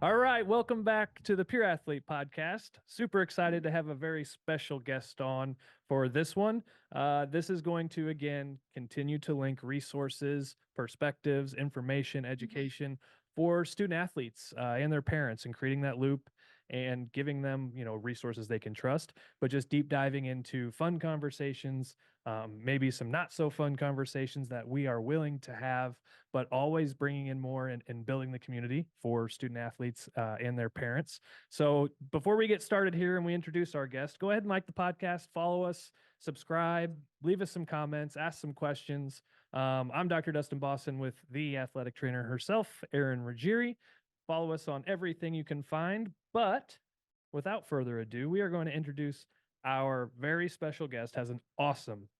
All right, welcome back to the Pure Athlete Podcast. Super excited to have a very special guest on for this one. This is going to, again, continue to link resources, perspectives, information, education for student athletes and their parents, and creating that loop and giving them, resources they can trust, but just deep diving into fun conversations, maybe some not so fun conversations that we are willing to have, but always bringing in more and building the community for student athletes and their parents. So before we get started here and we introduce our guest, go ahead and like the podcast, follow us, subscribe, leave us some comments, ask some questions. I'm Dr. Dustin Boston with the athletic trainer herself, Erin Ruggieri. Follow us on everything you can find. But without further ado, we are going to introduce our very special guest. Has an awesome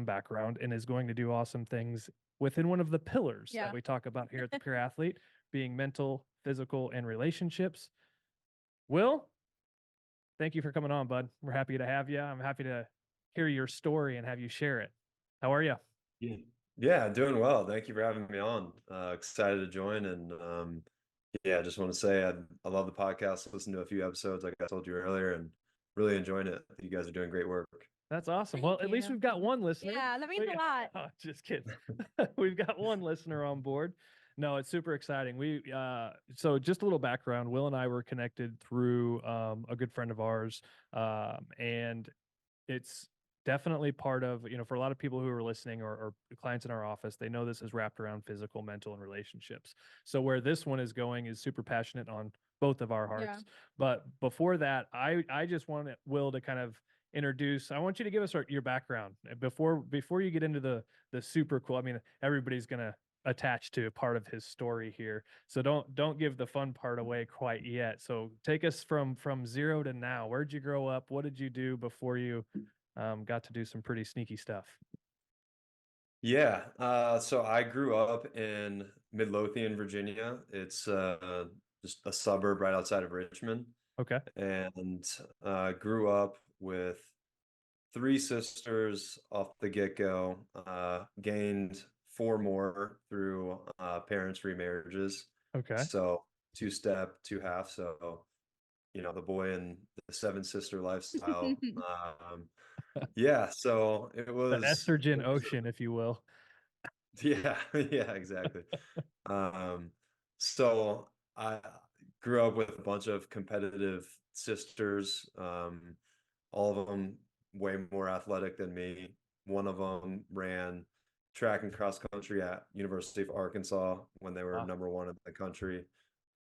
background and is going to do awesome things within one of the pillars that we talk about here at the Pure Athlete, being mental, physical, and relationships. Will, thank you for coming on, bud. We're happy to have you. I'm happy to hear your story and have you share it. How are you? Yeah, doing well. Thank you for having me on. Excited to join, and I just want to say I love the podcast. Listened to a few episodes, like I told you earlier, and really enjoying it. You guys are doing great work. That's awesome. Thank Well, at least you. we've got one listener. Yeah, that means a lot. Oh, just kidding. We've got one listener on board. No, it's super exciting. So just a little background. Will and I were connected through a good friend of ours, and it's definitely part of, for a lot of people who are listening or clients in our office, they know this is wrapped around physical, mental, and relationships. So where this one is going is super passionate on both of our hearts. Yeah. But before that, I just want Will to kind of introduce. I want you to give us your background before you get into the super cool. I mean, everybody's gonna attach to a part of his story here, so don't give the fun part away quite yet. So take us from zero to now. Where'd you grow up? What did you do before you got to do some pretty sneaky stuff? Yeah, so I grew up in Midlothian, Virginia. It's just a suburb right outside of Richmond, Okay. and grew up with three sisters off the get-go. Gained four more through parents' remarriages. Okay. So two-step, two-half. So, the boy and the seven-sister lifestyle. Yeah, so The estrogen ocean, if you will. yeah, yeah, exactly. So I grew up with a bunch of competitive sisters, all of them way more athletic than me. One of them ran track and cross country at University of Arkansas when they were Wow. number one in the country.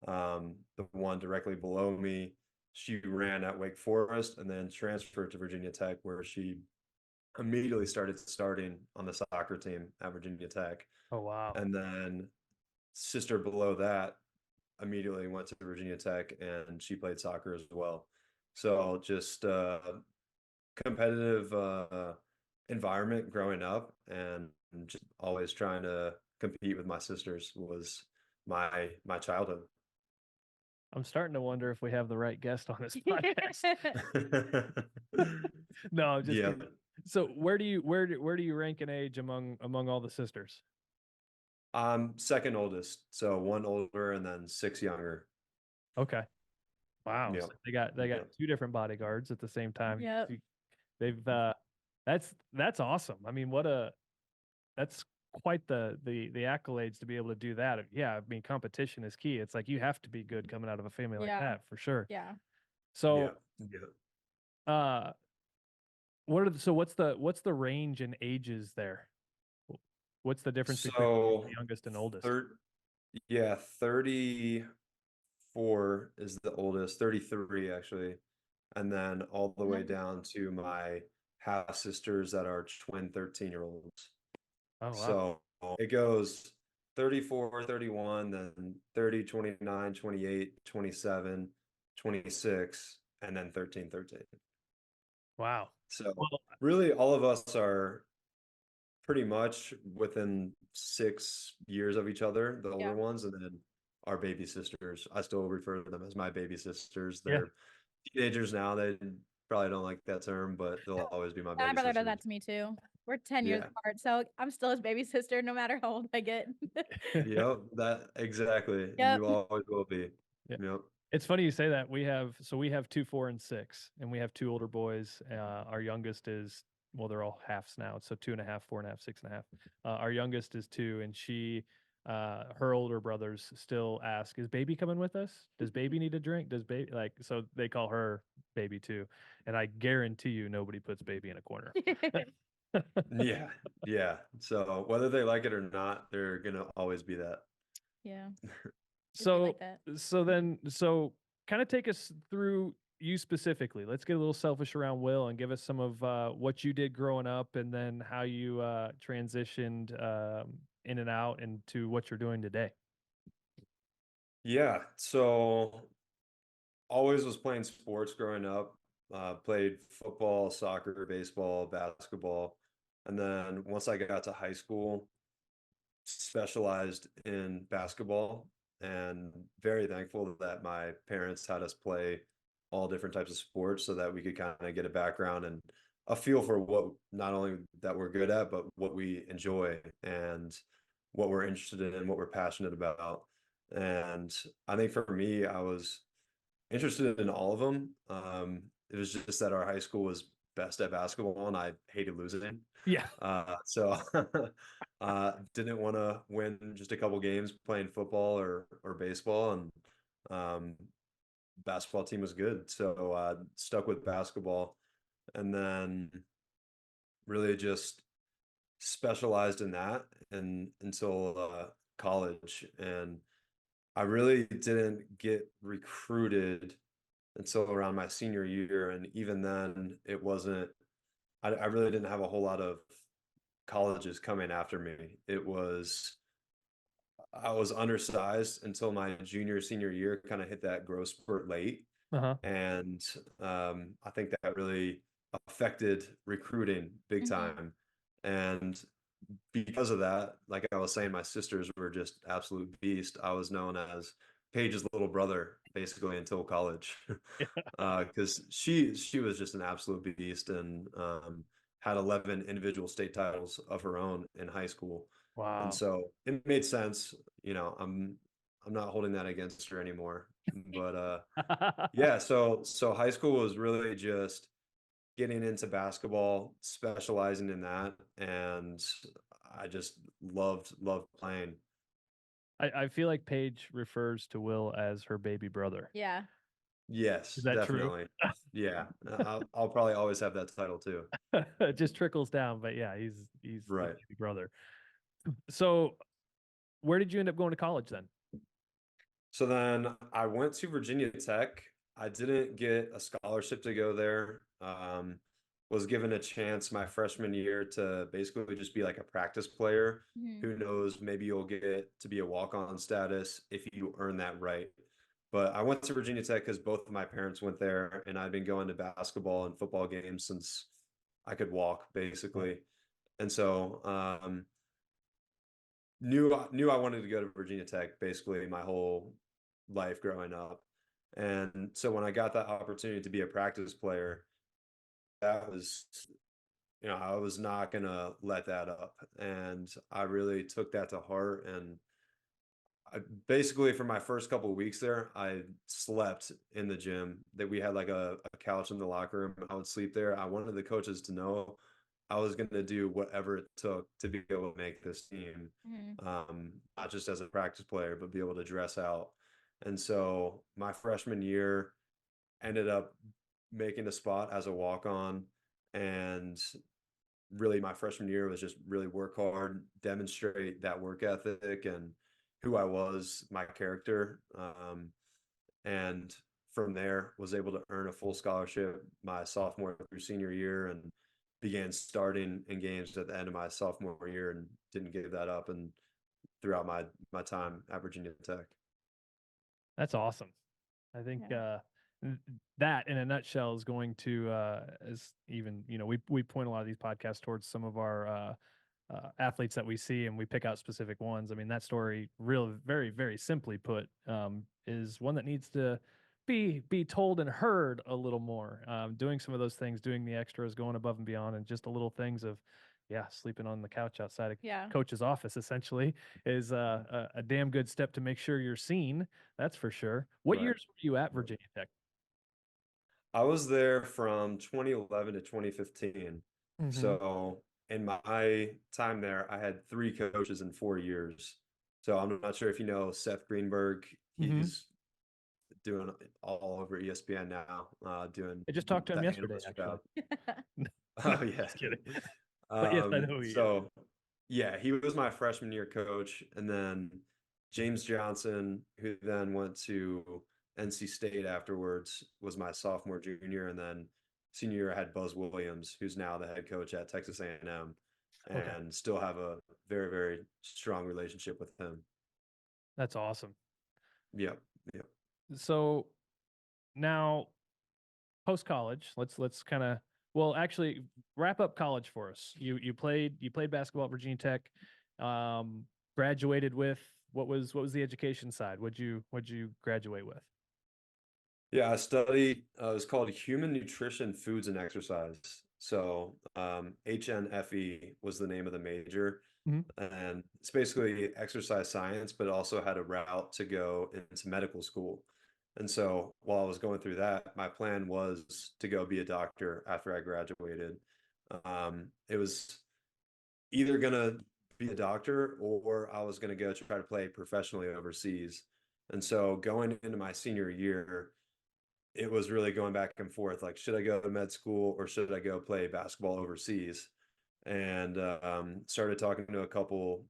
The one directly below me, she ran at Wake Forest and then transferred to Virginia Tech, where she immediately starting on the soccer team at Virginia Tech. Oh, wow. And then sister below that immediately went to Virginia Tech and she played soccer as well. So just competitive environment growing up, and just always trying to compete with my sisters was my childhood. I'm starting to wonder if we have the right guest on this podcast. No, just Yeah. kidding. So where do you rank in age among all the sisters? I'm second oldest, so one older and then six younger. Okay. Wow. Yeah. So they got two different bodyguards at the same time. Yep. They've that's awesome. I mean, that's quite the accolades to be able to do that. Yeah, I mean, competition is key. It's like you have to be good coming out of a family like that for sure. Yeah. So Yeah. what's the range in ages there? What's the difference between the youngest and oldest? 34 is the oldest, 33 actually. And then all the way down to my half sisters that are twin 13-year-olds. Oh, wow. So it goes 34, 31, then 30, 29, 28, 27, 26, and then 13, 13. Wow. So really all of us are pretty much within 6 years of each other, the older ones, and then our baby sisters. I still refer to them as my baby sisters. They're teenagers now. They probably don't like that term, but they'll always be my baby My brother sisters. does that to me too. We're 10 years apart, so I'm still his baby sister no matter how old I get. Yep, that exactly. Yep. You always will be. Yeah. Yep. It's funny you say that. We have 2, 4, and 6, and we have 2 older boys. Our youngest is, well, they're all halves now. So 2.5, 4.5, 6.5. Our youngest is 2, and her older brothers still ask, "Is baby coming with us? Does baby need a drink? Does baby like?" So they call her baby too. And I guarantee you, nobody puts baby in a corner. Yeah. Yeah. So whether they like it or not, they're gonna always be that. Yeah. So that. so kind of take us through you specifically. Let's get a little selfish around Will and give us some of what you did growing up, and then how you transitioned in and out into what you're doing today. Yeah. So always was playing sports growing up. Played football, soccer, baseball, basketball. And then once I got to high school, specialized in basketball, and very thankful that my parents had us play all different types of sports so that we could kind of get a background and a feel for what not only that we're good at, but what we enjoy and what we're interested in, what we're passionate about. And I think for me, I was interested in all of them. It was just that our high school was best at basketball and I hated losing. Yeah. So didn't want to win just a couple games playing football or baseball, and um, basketball team was good. So stuck with basketball, and then really just specialized in that and until college. And I really didn't get recruited until around my senior year. And even then, it wasn't, I really didn't have a whole lot of colleges coming after me. I was undersized until my junior, senior year, kind of hit that growth spurt late. Uh-huh. And I think that really affected recruiting big time. And because of that, like I was saying, my sisters were just absolute beast. I was known as Paige's little brother basically until college, because she was just an absolute beast, and had 11 individual state titles of her own in high school. And Wow. so it made sense. I'm not holding that against her anymore. But yeah, so high school was really just getting into basketball, specializing in that, and I just loved playing. I feel like Paige refers to Will as her baby brother. Yeah. Yes, Is that true? definitely. Yeah, I'll probably always have that title too. It just trickles down, but yeah, he's the Right. baby brother. So where did you end up going to college then? So then I went to Virginia Tech. I didn't get a scholarship to go there. Was given a chance my freshman year to basically just be like a practice player. Who knows, maybe you'll get to be a walk-on status if you earn that right. But I went to Virginia Tech because both of my parents went there, and I'd been going to basketball and football games since I could walk, basically. And so knew I wanted to go to Virginia Tech basically my whole life growing up. And so when I got that opportunity to be a practice player, that was, I was not going to let that up. And I really took that to heart. And I basically, for my first couple of weeks there, I slept in the gym. That we had like a couch in the locker room. I would sleep there. I wanted the coaches to know I was going to do whatever it took to be able to make this team, not just as a practice player, but be able to dress out. And so my freshman year ended up making a spot as a walk-on, and really my freshman year was just really work hard, demonstrate that work ethic and who I was, my character. And from there was able to earn a full scholarship my sophomore through senior year, and began starting in games at the end of my sophomore year, and didn't give that up and throughout my time at Virginia Tech. That's awesome. I think that in a nutshell is going to as even, we point a lot of these podcasts towards some of our athletes that we see, and we pick out specific ones. I mean, that story, very, very simply put, is one that needs to be told and heard a little more. Doing some of those things, doing the extras, going above and beyond, and just the little things of yeah, sleeping on the couch outside of Yeah. coach's office essentially is a damn good step to make sure you're seen. That's for sure. What Right. years were you at Virginia Tech? I was there from 2011 to 2015. Mm-hmm. So in my time there, I had 3 coaches in 4 years. So I'm not sure if you know Seth Greenberg. Mm-hmm. He's doing all over ESPN now, doing I just talked to him the yesterday, analyst actually. job. Oh yeah. Just kidding. But yes, I know who he is. So yeah, he was my freshman year coach, and then James Johnson, who then went to NC State afterwards, was my sophomore, junior, and then senior year I had Buzz Williams, who's now the head coach at Texas A&M, Okay. and still have a very, very strong relationship with him. That's awesome. Yep. Yep. So now post college, let's kind of actually wrap up college for us. You played basketball at Virginia Tech, graduated with what was the education side? What'd you graduate with? Yeah, I studied, it's called Human Nutrition, Foods, and Exercise. So HNFE was the name of the major. Mhm. And it's basically exercise science, but it also had a route to go into medical school. And so while I was going through that, my plan was to go be a doctor after I graduated. It was either going to be a doctor or I was going to go try to play professionally overseas. And so going into my senior year, it was really going back and forth, like, should I go to med school or should I go play basketball overseas? And started talking to a couple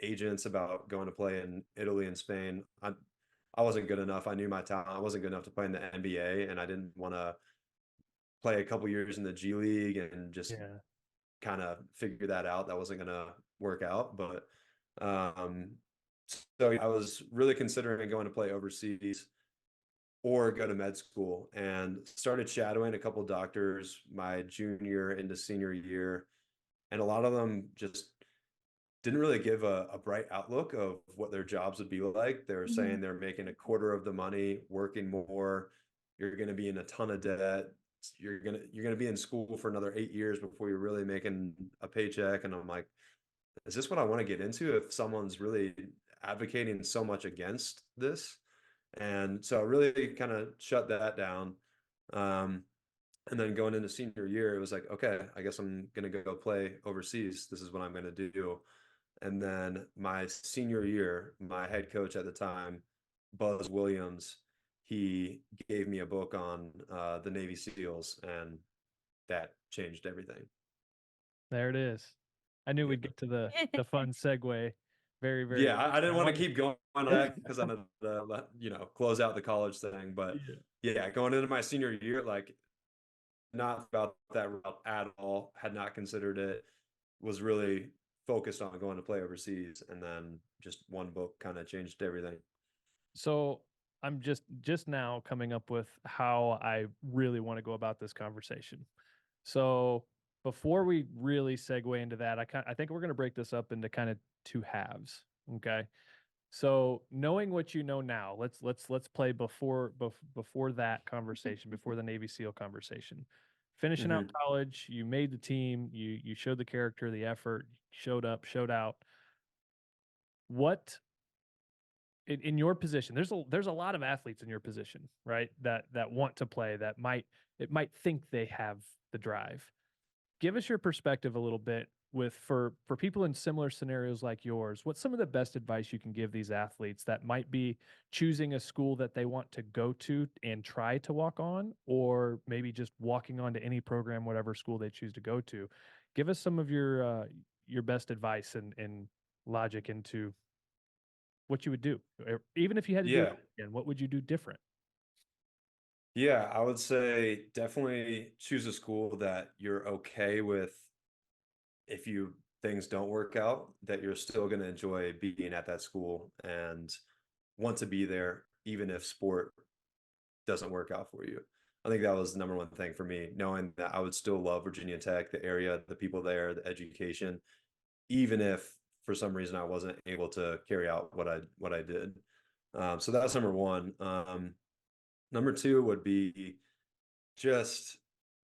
agents about going to play in Italy and Spain. I wasn't good enough. I knew my talent. I wasn't good enough to play in the NBA, and I didn't want to play a couple years in the G League and just Yeah. kind of figure that out. That wasn't going to work out. But so I was really considering going to play overseas or go to med school, and started shadowing a couple doctors my junior into senior year. And a lot of them just didn't really give a bright outlook of what their jobs would be like. They were saying they're making a quarter of the money, working more. You're going to be in a ton of debt. You're gonna be in school for another 8 years before you're really making a paycheck. And I'm like, is this what I want to get into if someone's really advocating so much against this? And so I really kind of shut that down. And then going into senior year, it was like, okay, I guess I'm going to go play overseas. This is what I'm going to do. And then my senior year, my head coach at the time, Buzz Williams, he gave me a book on the Navy SEALs, and that changed everything. There it is. I knew Yeah. we'd get to the fun segue. Very, very. Yeah, I didn't want to keep going on Yeah. that because I'm gonna close out the college thing. But yeah, going into my senior year, like, not about that route at all. Had not considered it. Was really focused on going to play overseas, and then just one book kind of changed everything. So I'm just now coming up with how I really want to go about this conversation. So before we really segue into that, I think we're going to break this up into kind of two halves. Okay. So knowing what you know now, let's play before that conversation, before the Navy SEAL conversation. Finishing out college, you made the team, you showed the character, the effort, showed up, showed out. What in your position, there's a lot of athletes in your position, right? That want to play, that might think they have the drive. Give us your perspective a little bit with for people in similar scenarios like yours. What's some of the best advice you can give these athletes that might be choosing a school that they want to go to and try to walk on, or maybe just walking on to any program, whatever school they choose to go to? Give us some of your best advice and logic into what you would do, even if you had to do it again. What would you do different? Yeah, I would say definitely choose a school that you're okay with. If things don't work out, that you're still going to enjoy being at that school and want to be there, even if sport doesn't work out for you. I think that was the number one thing for me, knowing that I would still love Virginia Tech, the area, the people there, the education, even if for some reason I wasn't able to carry out what I did. So that's number one. Number two would be just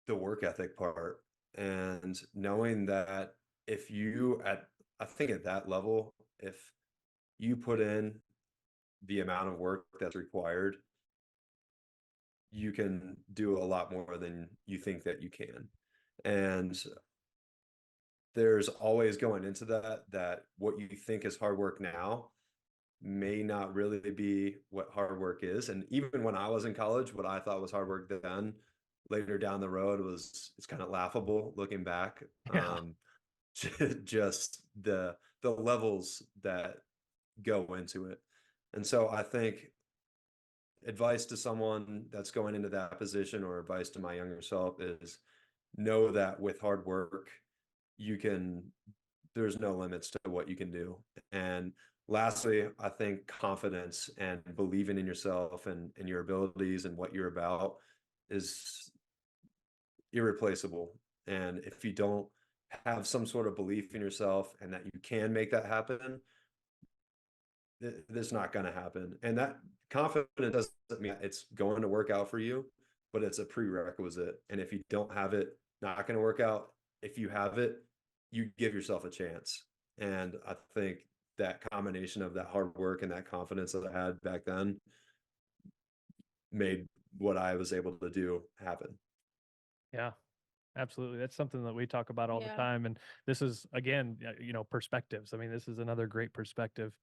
the work ethic part, and knowing that if you I think at that level, if you put in the amount of work that's required, you can do a lot more than you think that you can. And there's always going into that what you think is hard work now may not really be what hard work is. And even when I was in college, what I thought was hard work then, later down the road it's kind of laughable looking back. Yeah. Just the levels that go into it. And so I think advice to someone that's going into that position, or advice to my younger self, is know that with hard work, there's no limits to what you can do. And lastly, I think confidence and believing in yourself and your abilities and what you're about is irreplaceable. And if you don't have some sort of belief in yourself and that you can make that happen, it's not going to happen. And that confidence doesn't mean it's going to work out for you, but it's a prerequisite. And if you don't have it, not going to work out. If you have it, you give yourself a chance. And I think that combination of that hard work and that confidence that I had back then made what I was able to do happen. Yeah, absolutely. That's something that we talk about all the Yeah. time. And this is, again, perspectives. I mean, this is another great perspective.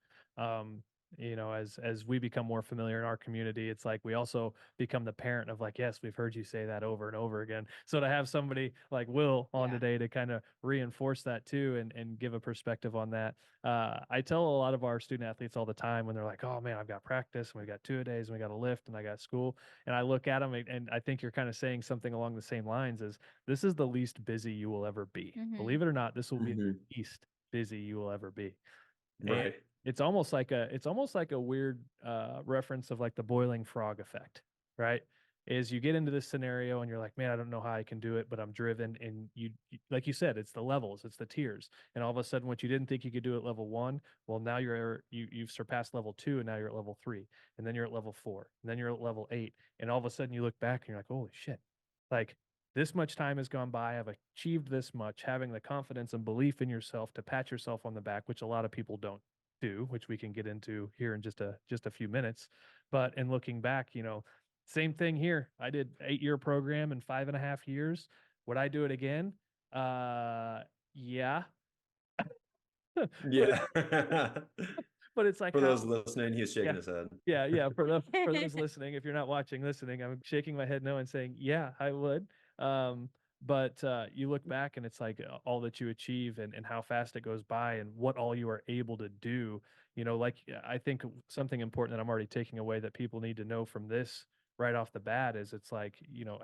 As we become more familiar in our community, it's like we also become the parent of like, yes, we've heard you say that over and over again. So to have somebody like Will on today to kind of reinforce that too, and give a perspective on that. I tell a lot of our student athletes all the time when they're like, oh man, I've got practice and we got 2-a-days and we got a lift and I got school. And I look at them and I think you're kind of saying something along the same lines as this is the least busy you will ever be. Believe it or not, this will be the least busy you will ever be. Right. It's almost like a weird reference of like the boiling frog effect, right? Is you get into this scenario and you're like, man, I don't know how I can do it, but I'm driven. And like you said, it's the levels, it's the tiers. And all of a sudden, what you didn't think you could do at level 1, well, now you've surpassed level 2, and now you're at level 3, and then you're at level 4, and then you're at level 8, and all of a sudden you look back and you're like, holy shit, like this much time has gone by. I've achieved this much. Having the confidence and belief in yourself to pat yourself on the back, which a lot of people don't do, which we can get into here in just a few minutes. But in looking back, same thing here. I did 8-year program in 5.5 years. Would I do it again? Yeah. Yeah. But it's like for those listening, he's shaking his head. Yeah. For those listening, if you're not listening, I'm shaking my head no and saying, yeah, I would. But you look back and it's like all that you achieve and how fast it goes by and what all you are able to do. Like I think something important that I'm already taking away that people need to know from this right off the bat is it's like,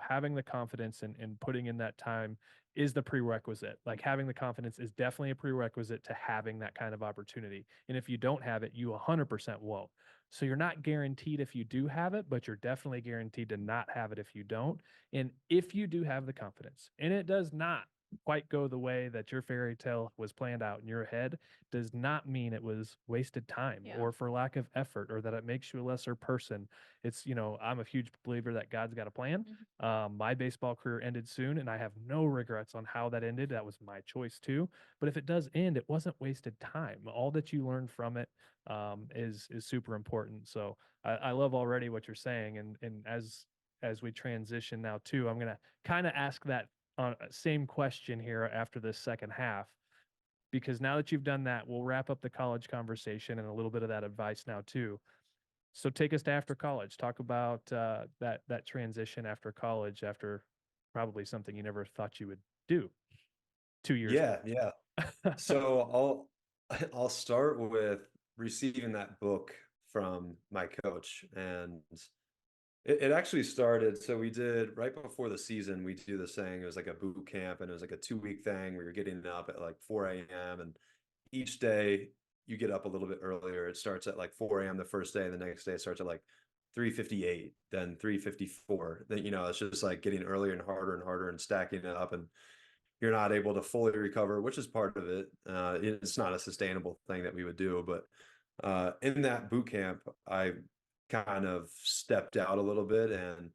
having the confidence and putting in that time is the prerequisite. Like having the confidence is definitely a prerequisite to having that kind of opportunity. And if you don't have it, you 100% won't. So you're not guaranteed if you do have it, but you're definitely guaranteed to not have it if you don't. And if you do have the confidence, and it does not quite go the way that your fairy tale was planned out in your head, does not mean it was wasted time or for lack of effort or that it makes you a lesser person. It's, I'm a huge believer that God's got a plan. My baseball career ended soon and I have no regrets on how that ended. That was my choice too. But if it does end, it wasn't wasted time. All that you learn from it is super important. So I love already what you're saying. And as we transition now too, I'm going to kind of ask that same question here after this second half, because now that you've done that, we'll wrap up the college conversation and a little bit of that advice now too. So take us to after college. Talk about that transition after college, after probably something you never thought you would do 2 years ago. Yeah. So I'll start with receiving that book from my coach, and it actually started. So we did right before the season, we do this thing. It was like a boot camp, and it was like a 2-week thing. We were getting up at like 4 a.m. and each day you get up a little bit earlier. It starts at like 4 a.m. the first day, and the next day it starts at like 3:58, then 3:54. Then it's just like getting earlier and harder and stacking it up, and you're not able to fully recover, which is part of it. It's not a sustainable thing that we would do, but in that boot camp, I kind of stepped out a little bit, and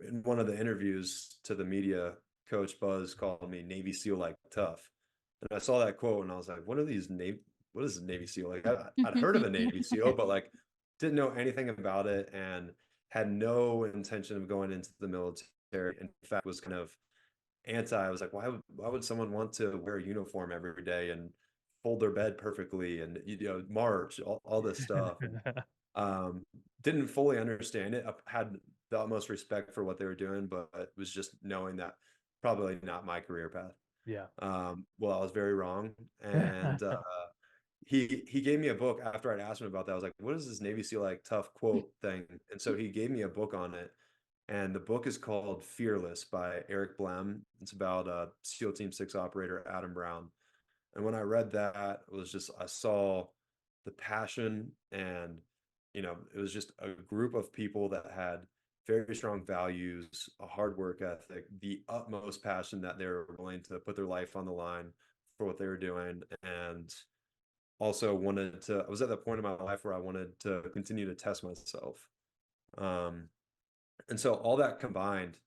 in one of the interviews to the media, Coach Buzz called me Navy SEAL like tough. And I saw that quote and I was like, what is a Navy SEAL? Like I'd heard of a Navy SEAL, but like didn't know anything about it and had no intention of going into the military. In fact, was kind of anti. I was like, why would someone want to wear a uniform every day and fold their bed perfectly and march, all this stuff. And didn't fully understand it. I had the utmost respect for what they were doing, but it was just knowing that probably not my career path. Yeah. Well, I was very wrong. And he gave me a book after I'd asked him about that. I was like, what is this Navy SEAL like tough quote thing? And so he gave me a book on it. And the book is called Fearless by Eric Blem. It's about SEAL Team 6 operator Adam Brown. And when I read that, it was just, I saw the passion and, it was just a group of people that had very strong values, a hard work ethic, the utmost passion that they were willing to put their life on the line for what they were doing. And also I was at the point in my life where I wanted to continue to test myself. And so all that combined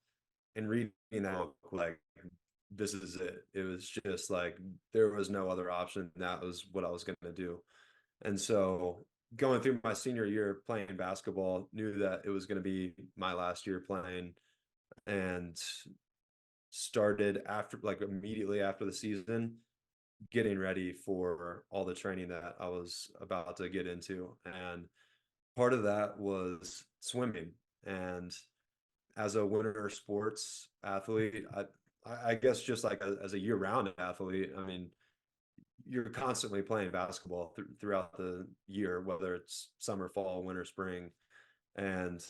and reading that book, like, this is it. It was just like, there was no other option. That was what I was going to do. And so going through my senior year playing basketball, knew that it was going to be my last year playing, and started immediately after the season, getting ready for all the training that I was about to get into. And part of that was swimming. And as a winter sports athlete, I guess just like as a year-round athlete, I mean, you're constantly playing basketball throughout the year, whether it's summer, fall, winter, spring. And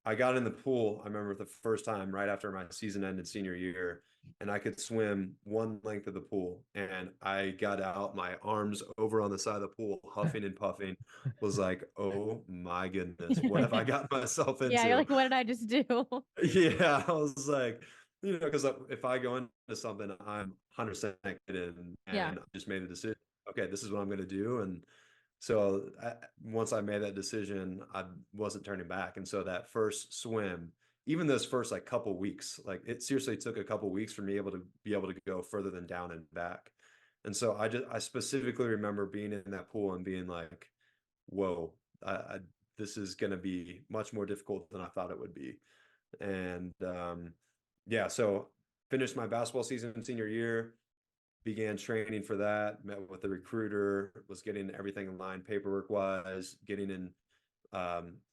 I got in the pool, I remember the first time right after my season ended senior year, and I could swim one length of the pool. And I got out, my arms over on the side of the pool, huffing and puffing, was like, oh my goodness, what have I gotten myself into? Yeah, you're like, what did I just do? Yeah, I was like, because if I go into something, I'm 100% committed Yeah. and I just made a decision. Okay, this is what I'm going to do. And so once I made that decision, I wasn't turning back. And so that first swim, even those first like couple weeks, like it seriously took a couple weeks for me to be able to go further than down and back. And so I specifically remember being in that pool and being like, whoa, this is going to be much more difficult than I thought it would be. And yeah, so finished my basketball season senior year, began training for that, met with the recruiter, was getting everything in line paperwork wise, getting in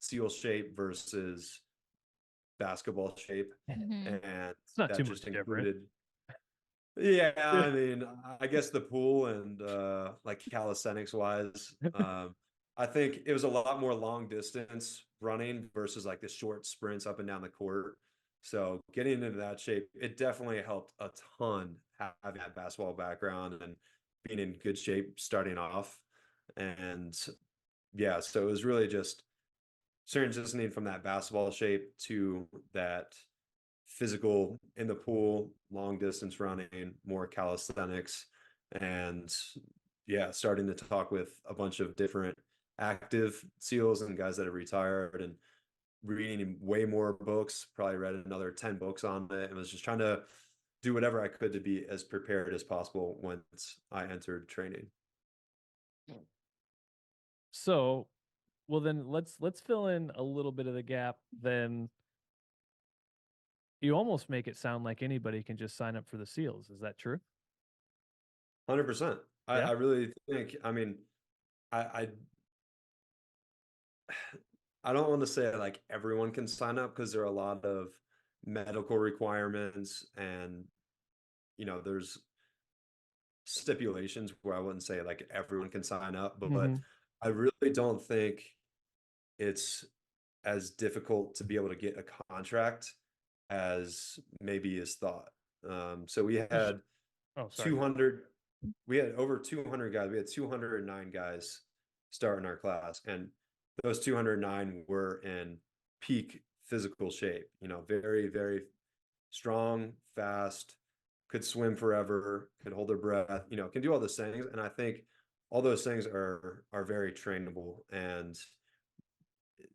SEAL shape versus basketball shape. Mhm. And It's not that too just much different. included, yeah, I mean, I guess the pool and like calisthenics wise, I think it was a lot more long distance running versus like the short sprints up and down the court. So getting into that shape, it definitely helped a ton having that basketball background and being in good shape starting off. And yeah, so it was really just transitioning from that basketball shape to that physical in the pool, long distance running, more calisthenics, and yeah, starting to talk with a bunch of different active SEALs and guys that have retired, and reading way more books, probably read another 10 books on it, and was just trying to do whatever I could to be as prepared as possible once I entered training. So, well then let's fill in a little bit of the gap then. You almost make it sound like anybody can just sign up for the SEALs. Is that true? 100%. Yeah. I really think, I mean, I I don't want to say like everyone can sign up because there are a lot of medical requirements, and there's stipulations where I wouldn't say like everyone can sign up, but Mm-hmm. I really don't think it's as difficult to be able to get a contract as maybe is thought. So we had Oh, sorry. 200, we had over 200 guys. We had 209 guys start in our class, and those 209 were in peak physical shape, very, very strong, fast, could swim forever, could hold their breath, can do all those things. And I think all those things are very trainable, and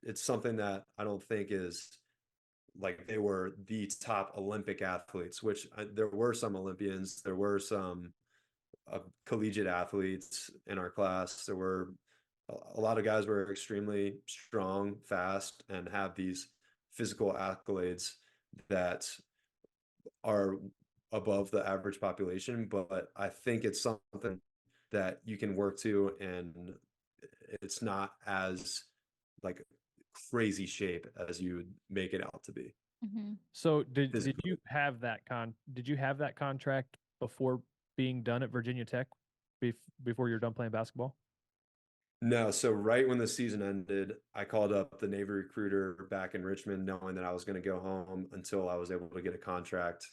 it's something that I don't think is like they were the top Olympic athletes, which there were some Olympians, there were some collegiate athletes in our class. There were a lot of guys were extremely strong, fast, and have these physical accolades that are above the average population. But I think it's something that you can work to, and it's not as like crazy shape as you would make it out to be. So did Physically. you have that contract before being done at Virginia Tech before you're done playing basketball? No, so right when the season ended, I called up the Navy recruiter back in Richmond, knowing that I was going to go home until I was able to get a contract,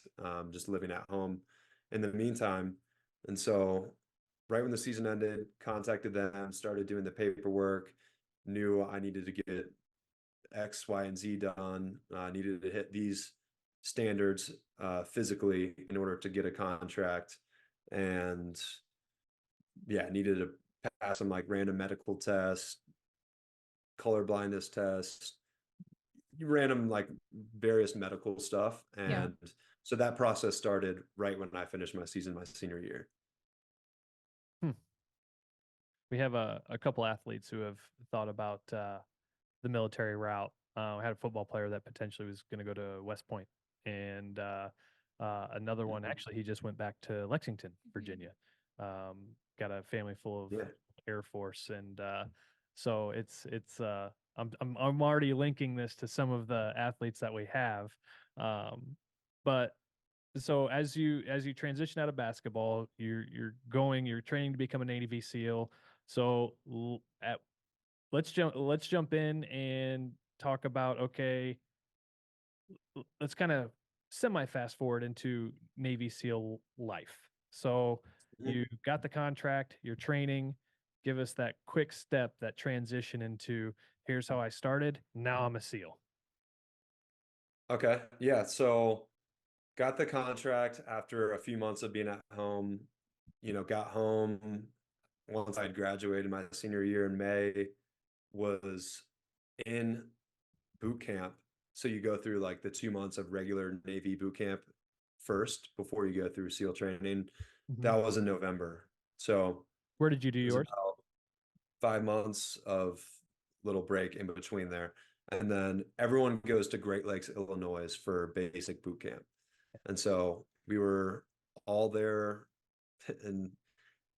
just living at home in the meantime. And so right when the season ended, contacted them, started doing the paperwork, knew I needed to get X, Y, and Z done. I needed to hit these standards physically in order to get a contract. And yeah, needed to pass some like random medical tests, color blindness tests, random like various medical stuff. And so that process started right when I finished my season, my senior year. We have a couple athletes who have thought about the military route. I had a football player that potentially was going to go to West Point, and another one, actually, he just went back to Lexington, Virginia. Got a family full of Air Force, and so I'm already linking this to some of the athletes that we have. But so as you transition out of basketball, you're training to become a Navy SEAL. So let's jump in and talk about, okay, let's kind of semi fast forward into Navy SEAL life. So you got the contract, you're training. Give us that quick step, that transition into here's how I started. Now I'm a SEAL. Okay. Yeah. So got the contract after a few months of being at home, got home once I'd graduated my senior year in May, was in boot camp. So you go through like the 2 months of regular Navy boot camp first before you go through SEAL training. That was in November. So where did you do yours? About 5 months of little break in between there. And then everyone goes to Great Lakes, Illinois for basic boot camp. And so we were all there in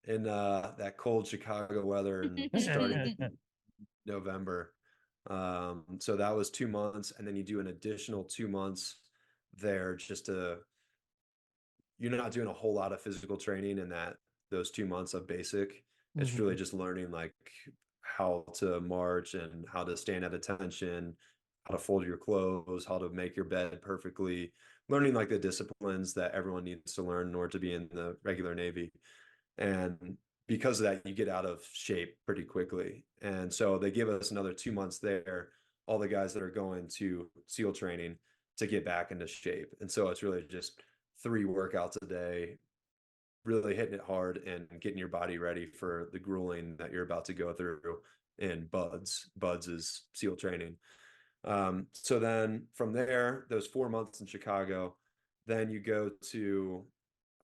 that cold Chicago weather and starting November. So that was 2 months, and then you do an additional 2 months there you're not doing a whole lot of physical training in those 2 months of basic. It's really just learning like how to march and how to stand at attention, how to fold your clothes, how to make your bed perfectly, learning like the disciplines that everyone needs to learn in order to be in the regular Navy. And because of that, you get out of shape pretty quickly. And so they give us another 2 months there, all the guys that are going to SEAL training, to get back into shape. And so it's really just 3 workouts a day, really hitting it hard and getting your body ready for the grueling that you're about to go through in BUDS. BUDS is SEAL training. So then from there, those 4 months in Chicago, then you go to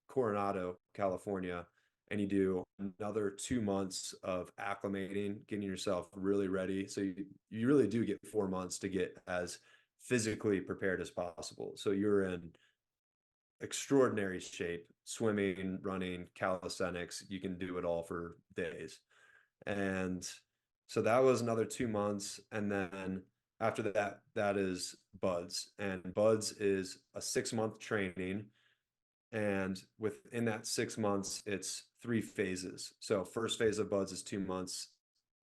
Coronado, California, and you do another 2 months of acclimating, getting yourself really ready. So you really do get 4 months to get as physically prepared as possible. So you're in extraordinary shape, swimming, running, calisthenics. You can do it all for days. And so that was another 2 months. And then after that, that is BUDS. And BUDS is a 6-month training. And within that 6 months, it's 3 phases. So first phase of BUDS is 2 months,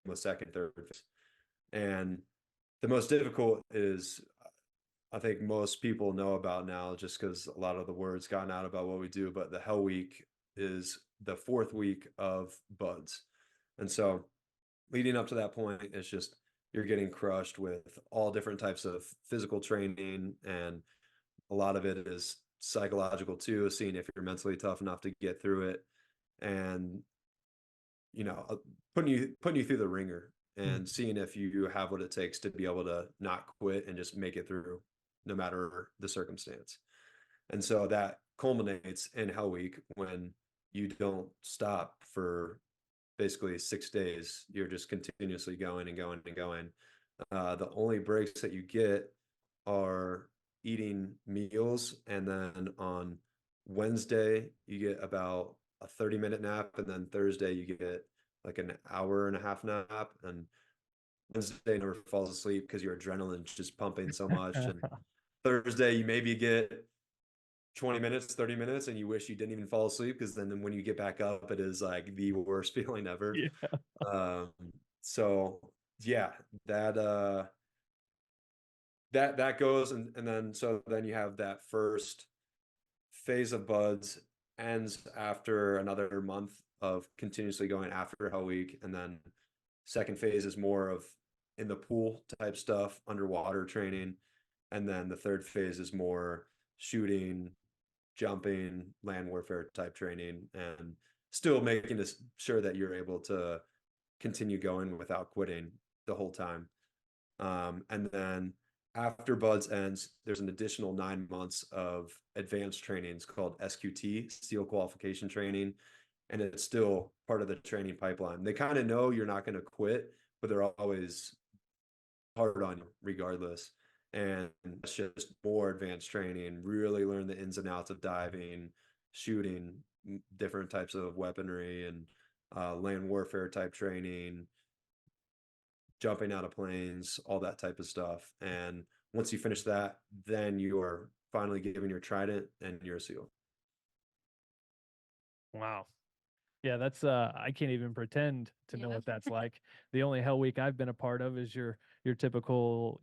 the second, third phase. And the most difficult is, I think most people know about now, just because a lot of the word's gotten out about what we do, but the Hell Week is the 4th week of BUDS. And so leading up to that point, it's just you're getting crushed with all different types of physical training, and a lot of it is psychological too, seeing if you're mentally tough enough to get through it, and putting you through the ringer and seeing if you have what it takes to be able to not quit and just make it through no matter the circumstance. And so that culminates in Hell Week, when you don't stop for basically 6 days. You're just continuously going and going and going. The only breaks that you get are eating meals, and then on Wednesday you get about a 30-minute nap, and then Thursday you get like an hour and a half nap, and Wednesday never falls asleep because your adrenaline's just pumping so much. And Thursday you maybe get 20 minutes, 30 minutes, and you wish you didn't even fall asleep, because then when you get back up, it is like the worst feeling ever. Yeah. Um, so yeah, that goes, and then so then you have that first phase of buds ends after another month of continuously going after Hell Week, and then second phase is more of in the pool type stuff, underwater training, and then the third phase is more shooting, jumping, land warfare type training, and still making sure that you're able to continue going without quitting the whole time. And then after buds ends, there's an additional 9 months of advanced trainings called SQT, SEAL qualification training, and it's still part of the training pipeline. They kind of know you're not going to quit, but they're always hard on you regardless. And it's just more advanced training, really learn the ins and outs of diving, shooting, different types of weaponry, and land warfare type training, jumping out of planes, all that type of stuff. And once you finish that, then you're finally given your trident and you're a SEAL. Wow. Yeah, that's I can't even pretend to know what that's like. The only Hell Week I've been a part of is your typical,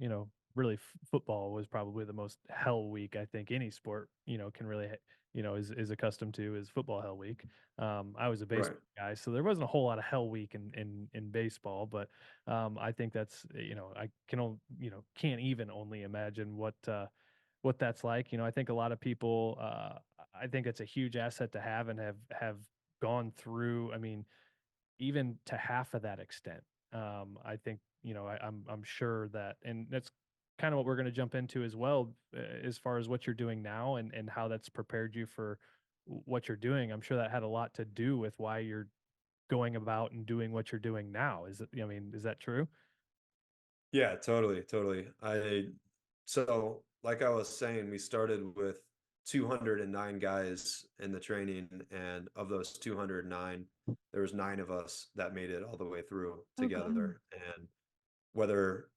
really football was probably the most Hell Week I think any sport, can really, is accustomed to is football Hell Week. I was a baseball guy, so there wasn't a whole lot of Hell Week in baseball, but I think that's, I can't even only imagine what that's like. I think a lot of people, I think it's a huge asset to have and have gone through. I mean, even to half of that extent. I think, I'm sure that, and that's kind of what we're going to jump into as well, as far as what you're doing now and how that's prepared you for what you're doing. I'm sure that had a lot to do with why you're going about and doing what you're doing now. Is that true? Yeah, totally, totally. So like I was saying, we started with 209 guys in the training, and of those 209, there was 9 of us that made it all the way through together. And whether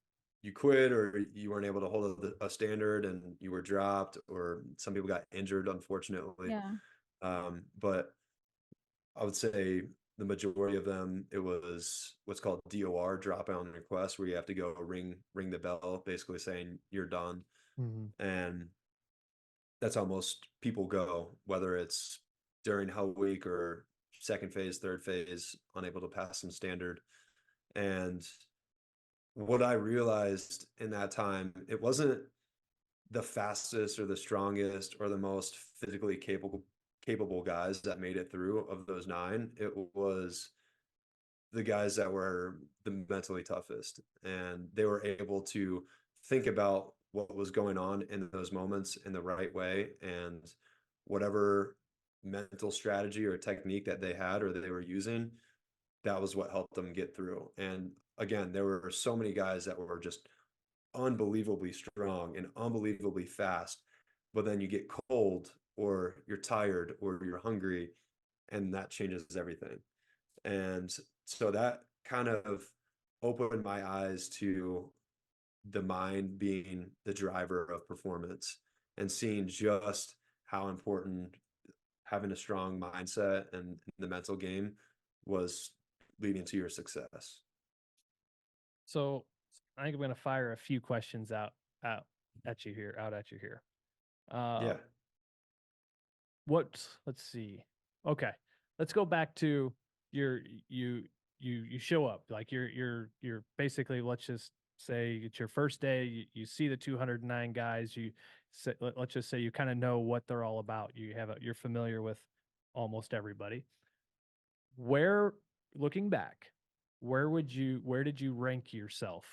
you quit or you weren't able to hold a standard and you were dropped, or some people got injured, unfortunately. Yeah. But I would say the majority of them, it was what's called DOR, drop out request, where you have to go ring the bell, basically saying you're done. And that's how most people go, whether it's during Hell Week or second phase, third phase, unable to pass some standard. And what I realized in that time, it wasn't the fastest or the strongest or the most physically capable guys that made it through of those 9. It was the guys that were the mentally toughest, and they were able to think about what was going on in those moments in the right way, and whatever mental strategy or technique that they had or that they were using, that was what helped them get through. And again, there were so many guys that were just unbelievably strong and unbelievably fast, but then you get cold or you're tired or you're hungry, and that changes everything. And so that kind of opened my eyes to the mind being the driver of performance, and seeing just how important having a strong mindset and the mental game was leading to your success. So I think I'm going to fire a few questions out at you here. Yeah. Let's see. Okay. Let's go back to you show up, like you're basically, let's just say it's your first day, you see the 209 guys, let's just say you kind of know what they're all about. You're familiar with almost everybody. Looking back, where did you rank yourself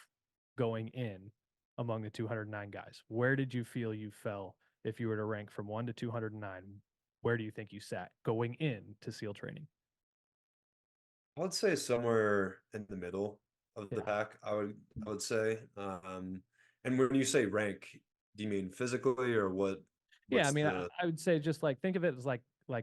going in among the 209 guys? Where did you feel you fell if you were to rank from 1 to 209? where do you think you sat going into SEAL training? I would say somewhere in the middle of the Yeah. pack. I would say. And when you say rank, do you mean physically or what? Yeah, I What's mean, the I would say just like think of it as like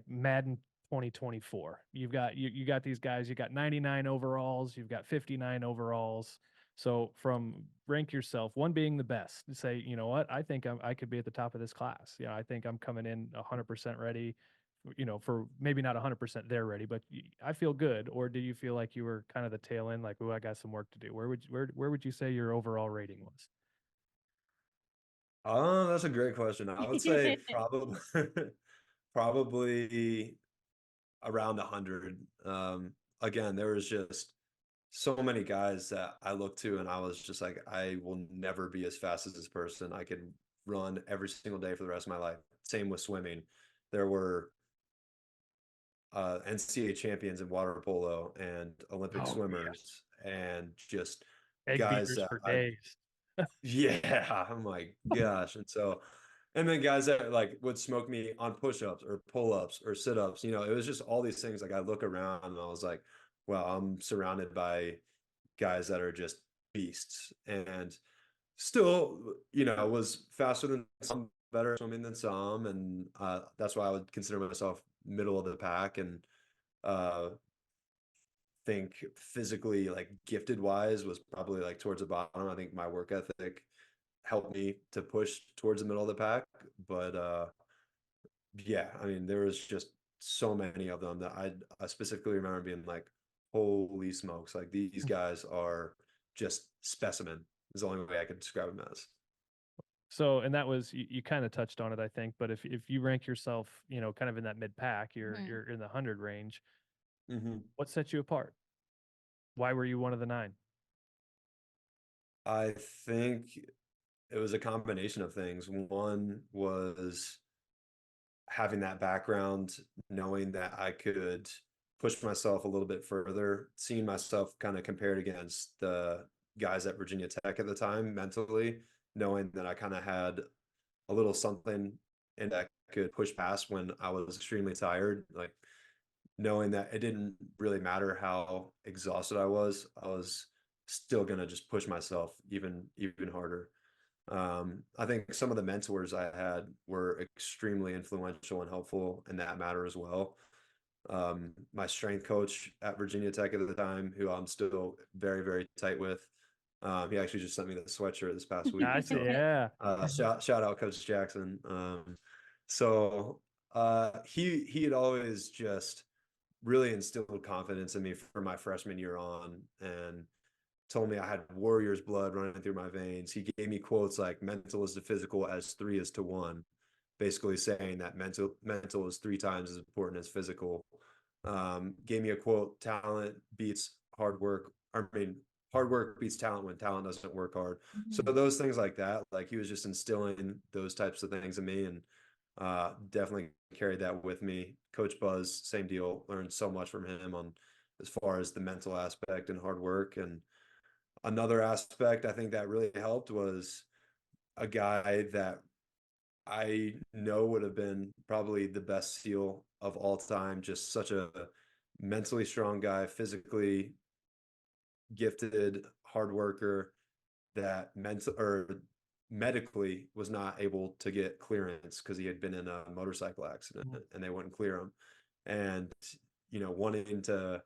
Madden 2024. You got these guys, you got 99 overalls, you've got 59 overalls. So from rank yourself, one being the best, say, you know what, I think I could be at the top of this class. Yeah, I think I'm coming in 100% ready, for maybe not 100% there ready, but I feel good. Or do you feel like you were kind of the tail end, like, oh, I got some work to do? Where would you say your overall rating was? Oh, that's a great question. I would say probably probably around 100. Again, there was just so many guys that I looked to and I was just like, I will never be as fast as this person. I could run every single day for the rest of my life. Same with swimming. There were NCAA champions in water polo and Olympic Oh, swimmers and just egg guys beaters that for I days. yeah, oh my gosh. And then guys that like would smoke me on push-ups or pull-ups or sit-ups, it was just all these things. Like I look around and I was like, well, I'm surrounded by guys that are just beasts and still, was faster than some, better at swimming than some. And that's why I would consider myself middle of the pack and uh think physically like gifted wise was probably like towards the bottom. I think my work ethic helped me to push towards the middle of the pack. But yeah, I mean, there was just so many of them that I specifically remember being like, holy smokes, like these guys are just specimen is the only way I could describe them as. So, and that was you kind of touched on it, I think. But if you rank yourself, kind of in that mid pack, you're in the 100 range. Hmm. What set you apart? Why were you one of the 9? I think it was a combination of things. One was having that background, knowing that I could push myself a little bit further, seeing myself kind of compared against the guys at Virginia Tech at the time mentally, knowing that I kind of had a little something and that could push past when I was extremely tired, like knowing that it didn't really matter how exhausted I was still going to just push myself even harder. I think some of the mentors I had were extremely influential and helpful in that matter as well. My strength coach at Virginia Tech at the time, who I'm still very, very tight with, he actually just sent me the sweatshirt this past week. I see. So Yeah. shout out Coach Jackson. So he had always just really instilled confidence in me for my freshman year on, and told me I had warrior's blood running through my veins. He gave me quotes like mental is to physical as 3 is to 1, basically saying that mental is 3 times as important as physical. Gave me a quote, talent beats hard work. I mean, hard work beats talent when talent doesn't work hard. So those things like that, like he was just instilling those types of things in me, and definitely carried that with me. Coach Buzz, same deal, learned so much from him on as far as the mental aspect and hard work. And another aspect I think that really helped was a guy that I know would have been probably the best SEAL of all time. Just such a mentally strong guy, physically gifted, hard worker that mental or medically was not able to get clearance because he had been in a motorcycle accident and they wouldn't clear him. And, wanting to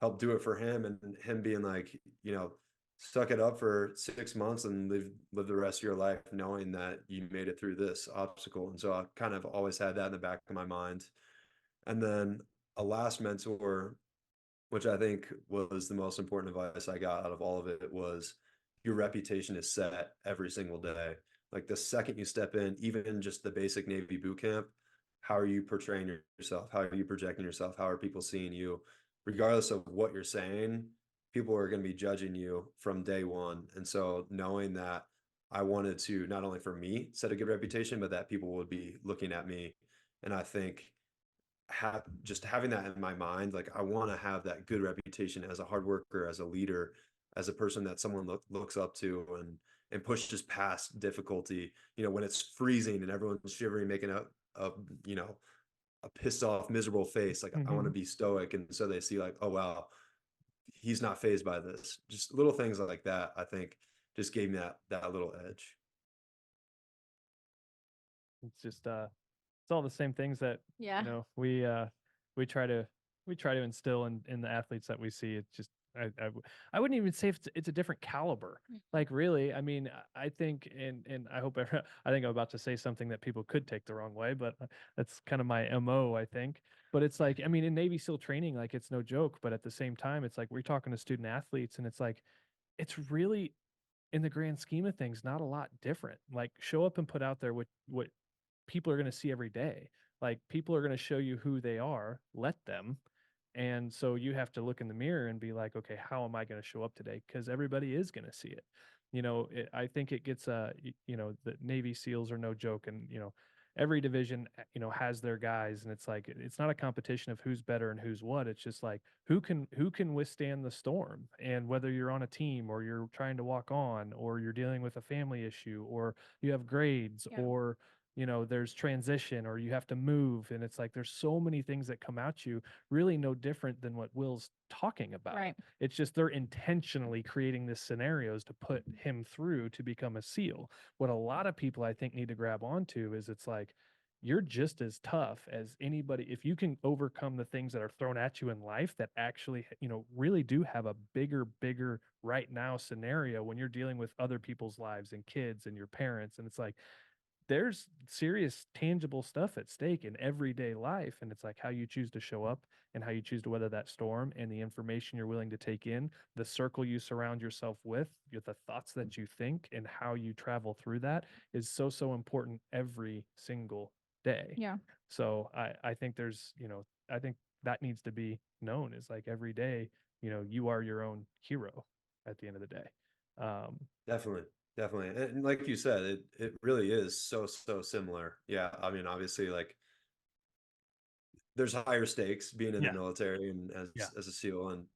help do it for him and him being like, suck it up for 6 months and live the rest of your life knowing that you made it through this obstacle. And so I kind of always had that in the back of my mind. And then a last mentor, which I think was the most important advice I got out of all of it, was your reputation is set every single day. Like the second you step in, even just the basic Navy boot camp, how are you portraying yourself? How are you projecting yourself? How are people seeing you? Regardless of what you're saying, people are going to be judging you from day one. And so knowing that I wanted to not only for me set a good reputation, but that people would be looking at me. And I think just having that in my mind, like I want to have that good reputation as a hard worker, as a leader, as a person that someone looks up to and pushes past difficulty. When it's freezing and everyone's shivering, making a a pissed off, miserable face. Like, I want to be stoic. And so they see like, oh, wow, he's not fazed by this. Just little things like that, I think just gave me that little edge. It's just it's all the same things that Yeah. we try to instill in the athletes that we see. It's just I wouldn't even say it's a different caliber. Like, really, I mean, I think, and I hope I think I'm about to say something that people could take the wrong way, but that's kind of my MO, I think. But it's like, I mean, in Navy SEAL training, like, it's no joke, but at the same time, it's like we're talking to student athletes, and it's like, it's really, in the grand scheme of things, not a lot different. Like, show up and put out there what people are going to see every day. Like, people are going to show you who they are, let them. And so you have to look in the mirror and be like, okay, how am I going to show up today? Because everybody is going to see it. I think it gets, the Navy SEALs are no joke. And, every division, has their guys. And it's like, it's not a competition of who's better and who's what. It's just like, who can withstand the storm. And whether you're on a team, or you're trying to walk on, or you're dealing with a family issue, or you have grades, or there's transition, or you have to move, and it's like there's so many things that come at you, really no different than what Will's talking about. Right. It's just they're intentionally creating these scenarios to put him through to become a SEAL. What a lot of people, I think, need to grab onto is, it's like, you're just as tough as anybody if you can overcome the things that are thrown at you in life that actually, really do have a bigger right now scenario when you're dealing with other people's lives and kids and your parents. And it's like, there's serious tangible stuff at stake in everyday life, and it's like how you choose to show up, and how you choose to weather that storm, and the information you're willing to take in, the circle you surround yourself with, the thoughts that you think, and how you travel through that is so important every single day. Yeah. So I think there's, I think that needs to be known, is like, every day, you are your own hero at the end of the day. Definitely. Definitely. And like you said, it really is so similar. Yeah. I mean, obviously, like, there's higher stakes being in the Yeah. military and Yeah. as a SEAL, and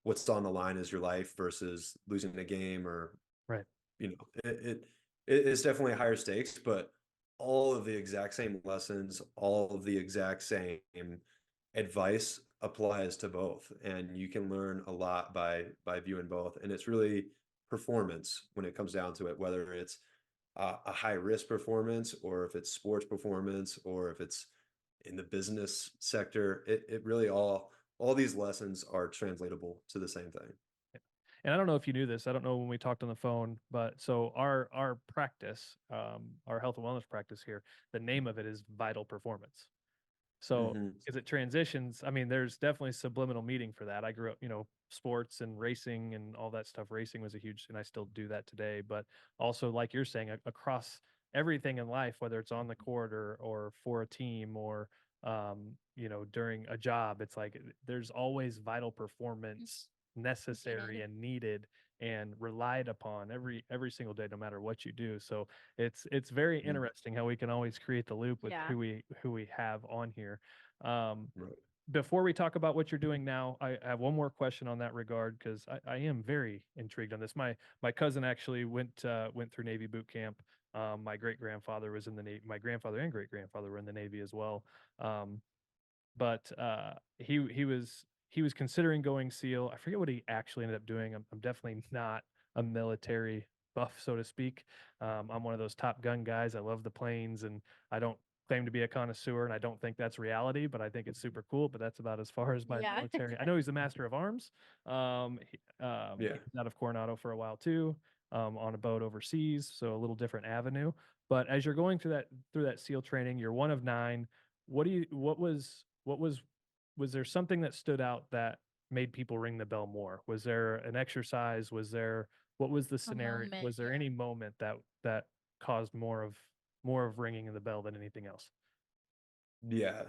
what's on the line is your life versus losing a game, or Right. it is definitely higher stakes, but all of the exact same lessons, all of the exact same advice applies to both, and you can learn a lot by viewing both. And it's really performance when it comes down to it, whether it's a high risk performance, or if it's sports performance, or if it's in the business sector. It really all these lessons are translatable to the same thing. And I don't know if you knew this. I don't know when we talked on the phone, but so our practice, our health and wellness practice here, the name of it is Vital Performance. So as it transitions, I mean, there's definitely subliminal meaning for that. I grew up, sports and racing and all that stuff. Racing was a huge, and I still do that today. But also, like you're saying, across everything in life, whether it's on the court, or for a team, or during a job, it's like there's always vital performance necessary and needed and relied upon every single day, no matter what you do. So it's very interesting how we can always create the loop with who we have on here. Right. Before we talk about what you're doing now, I have one more question on that regard, because I am very intrigued on this. My cousin actually went through Navy boot camp. My great grandfather was in the Navy. My grandfather and great grandfather were in the Navy as well. But he was considering going SEAL. I forget what he actually ended up doing. I'm definitely not a military buff, so to speak. I'm one of those Top Gun guys. I love the planes, and I don't claim to be a connoisseur, and I don't think that's reality, but I think it's super cool. But that's about as far as my military. I know he's a master of arms. He was out of Coronado for a while too, on a boat overseas, so a little different avenue. But as you're going through that SEAL training, you're one of 9. What was there something that stood out that made people ring the bell more? Was there an exercise? What was the scenario? Was there any moment that caused more of ringing in the bell than anything else? Yeah,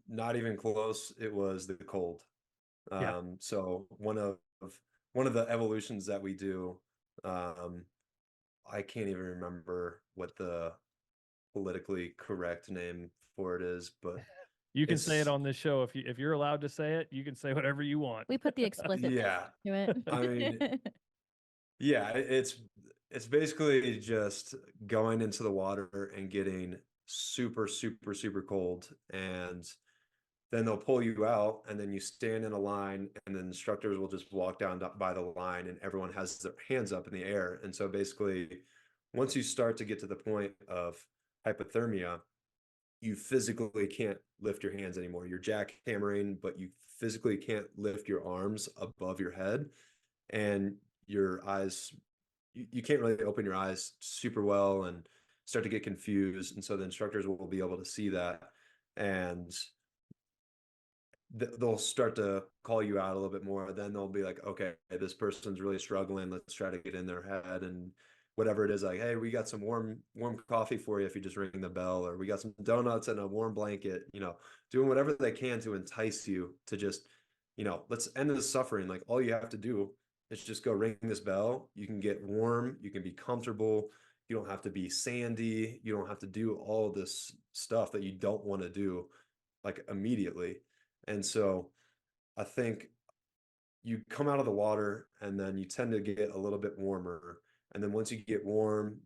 not even close. It was the cold. So one of the evolutions that we do, I can't even remember what the politically correct name for it is, but you can say it on this show. If you're allowed to say it, you can say whatever you want. We put the explicit to it. I mean, yeah, it's basically just going into the water and getting super, super, super cold. And then they'll pull you out, and then you stand in a line, and then instructors will just walk down by the line, and everyone has their hands up in the air. And so basically, once you start to get to the point of hypothermia, you physically can't lift your hands anymore. You're jackhammering, but you physically can't lift your arms above your head, and your eyes, you can't really open your eyes super well and start to get confused. And so the instructors will be able to see that, and they'll start to call you out a little bit more. Then they'll be like, okay, this person's really struggling. Let's try to get in their head, and whatever it is, like, hey, we got some warm coffee for you if you just ring the bell, or we got some donuts and a warm blanket, doing whatever they can to entice you to just, let's end the suffering. Like, all you have to do is just go ring this bell. You can get warm, you can be comfortable, you don't have to be sandy, you don't have to do all this stuff that you don't want to do, like, immediately. And so I think you come out of the water, and then you tend to get a little bit warmer. And then once you get warm,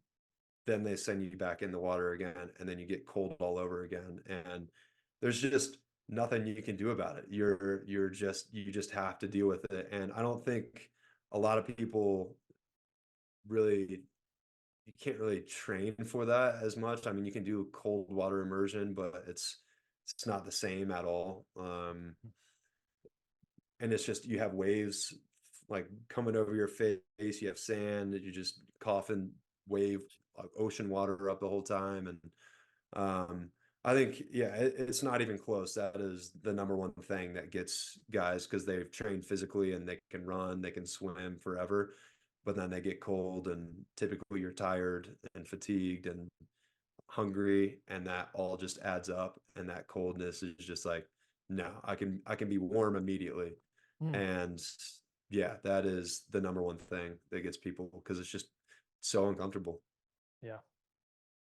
then they send you back in the water again, and then you get cold all over again. And there's just nothing you can do about it. You just have to deal with it. And I don't think a lot of people really, you can't really train for that as much. I mean, you can do cold water immersion, but it's not the same at all. And it's just, you have waves like coming over your face, you have sand, you just coughing wave ocean water up the whole time. And I think, yeah, it's not even close. That is the number one thing that gets guys, because they've trained physically and they can run, they can swim forever, but then they get cold, and typically you're tired and fatigued and hungry, and that all just adds up. And that coldness is just like, no, I can be warm immediately. And yeah, that is the number one thing that gets people, because it's just so uncomfortable. Yeah.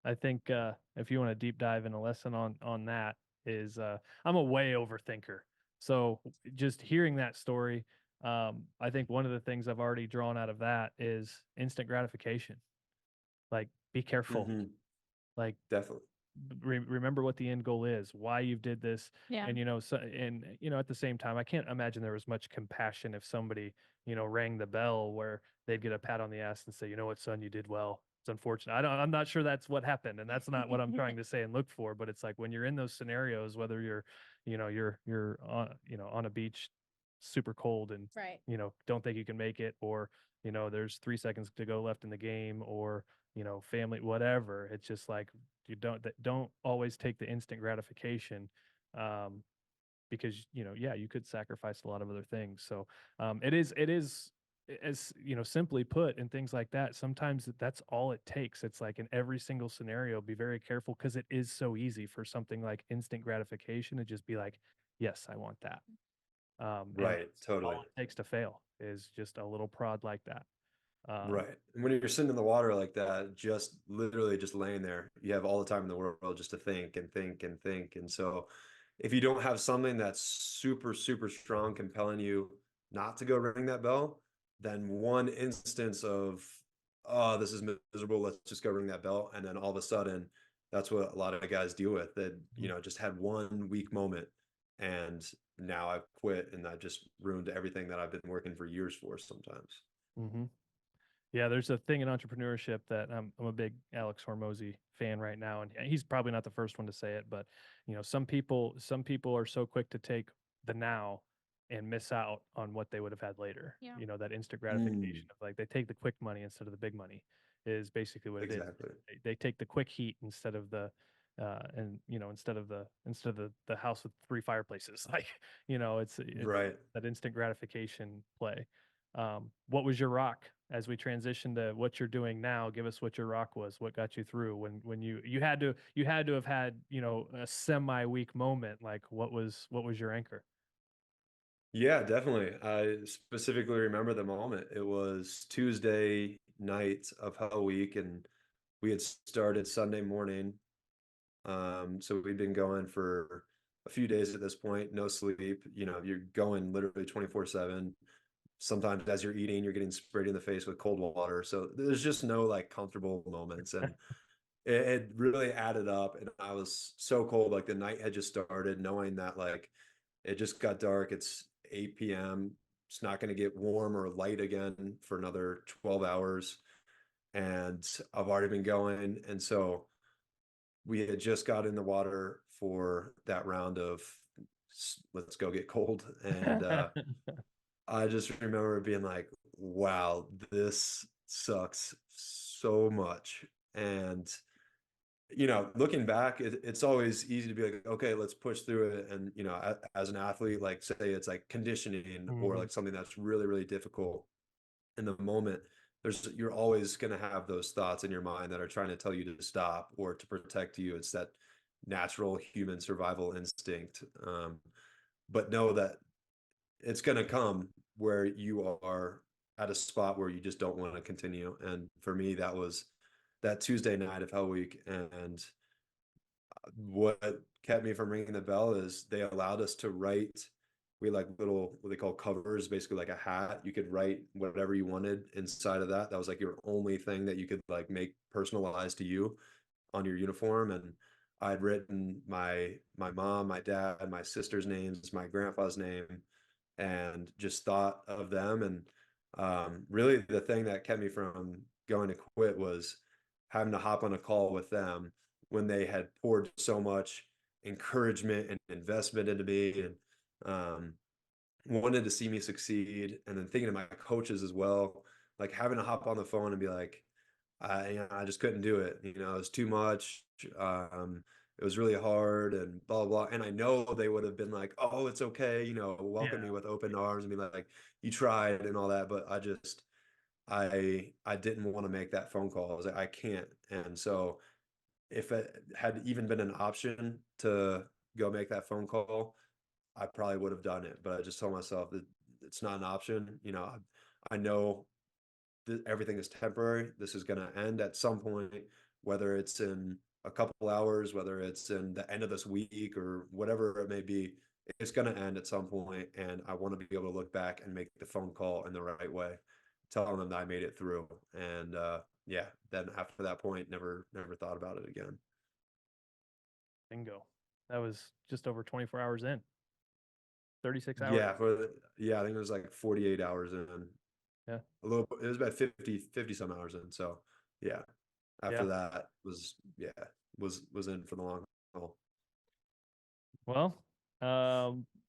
I think if you want to deep dive in a lesson on that is I'm a way overthinker. So just hearing that story, I think one of the things I've already drawn out of that is instant gratification. Like, be careful. Like, Definitely. Remember what the end goal is, why you did this. Yeah. And at the same time, I can't imagine there was much compassion if somebody rang the bell, where they'd get a pat on the ass and say, you know what, son, you did well. It's unfortunate. I'm not sure that's what happened, and that's not what I'm trying to say and look for. But it's like, when you're in those scenarios, whether you're on a beach, super cold, and Right. don't think you can make it, or there's 3 seconds to go left in the game, or family, whatever. It's just like, you don't always take the instant gratification, because you could sacrifice a lot of other things. So it is as simply put, and things like that, sometimes that's all it takes. It's like, in every single scenario, be very careful, because it is so easy for something like instant gratification to just be like, yes, I want that. Right. Totally. All it takes to fail is just a little prod like that. Right. And when you're sitting in the water like that, just literally just laying there, you have all the time in the world just to think and think and think. And so if you don't have something that's super, super strong, compelling you not to go ring that bell, then one instance of, oh, this is miserable, let's just go ring that bell. And then all of a sudden, that's what a lot of guys deal with. That, just had one weak moment, and now I've quit, and I just ruined everything that I've been working for years for sometimes. Yeah, there's a thing in entrepreneurship that I'm a big Alex Hormozy fan right now, and he's probably not the first one to say it, but some people are so quick to take the now and miss out on what they would have had later. Yeah. That instant gratification of, like, they take the quick money instead of the big money, is basically what it is. They take the quick heat instead of the instead of the house with 3 fireplaces. Like, it's Right. that instant gratification play. What was your rock as we transition to what you're doing now? Give us what your rock was. What got you through when you had to have had, a semi-weak moment. Like, what was your anchor? Yeah, definitely. I specifically remember the moment. It was Tuesday night of Hell Week, and we had started Sunday morning. So we'd been going for a few days at this point, no sleep. You're going literally 24/7. Sometimes as you're eating, you're getting sprayed in the face with cold water. So there's just no, like, comfortable moments. And it really added up, and I was so cold. Like the night had just started, knowing that like it just got dark. It's 8 p.m. It's not going to get warm or light again for another 12 hours. And I've already been going. And so we had just got in the water for that round of let's go get cold. And I just remember being like, wow, this sucks so much. And looking back, it's always easy to be like, okay, let's push through it. And, as an athlete, like say it's like conditioning or like something that's really, really difficult in the moment, you're always going to have those thoughts in your mind that are trying to tell you to stop or to protect you. It's that natural human survival instinct. But know that it's going to come where you are at a spot where you just don't want to continue. And for me, that was that Tuesday night of Hell Week. And what kept me from ringing the bell is they allowed us to write. We like little, what they call covers, basically like a hat. You could write whatever you wanted inside of that. That was like your only thing that you could like make personalized to you on your uniform. And I'd written my mom, my dad, my sister's names, my grandpa's name, and just thought of them. And really the thing that kept me from going to quit was having to hop on a call with them when they had poured so much encouragement and investment into me, and wanted to see me succeed. And then thinking of my coaches as well, like having to hop on the phone and be like, I just couldn't do it. It was too much. It was really hard and blah, blah, blah. And I know they would have been like, oh, it's okay. Welcome me with open arms and be like, you tried and all that. But I didn't want to make that phone call. I was like, I can't. And so if it had even been an option to go make that phone call, I probably would have done it. But I just told myself that it's not an option. I know everything is temporary. This is going to end at some point, whether it's in a couple hours, whether it's in the end of this week or whatever it may be. It's going to end at some point, and I want to be able to look back and make the phone call in the right way, telling them that I made it through. And yeah, then after that point, never thought about it again. Bingo. That was just over 24 hours in. 36 hours. Yeah, I think it was like 48 hours in. Yeah. It was about 50 some hours in. So yeah. After that was in for the long haul. Well,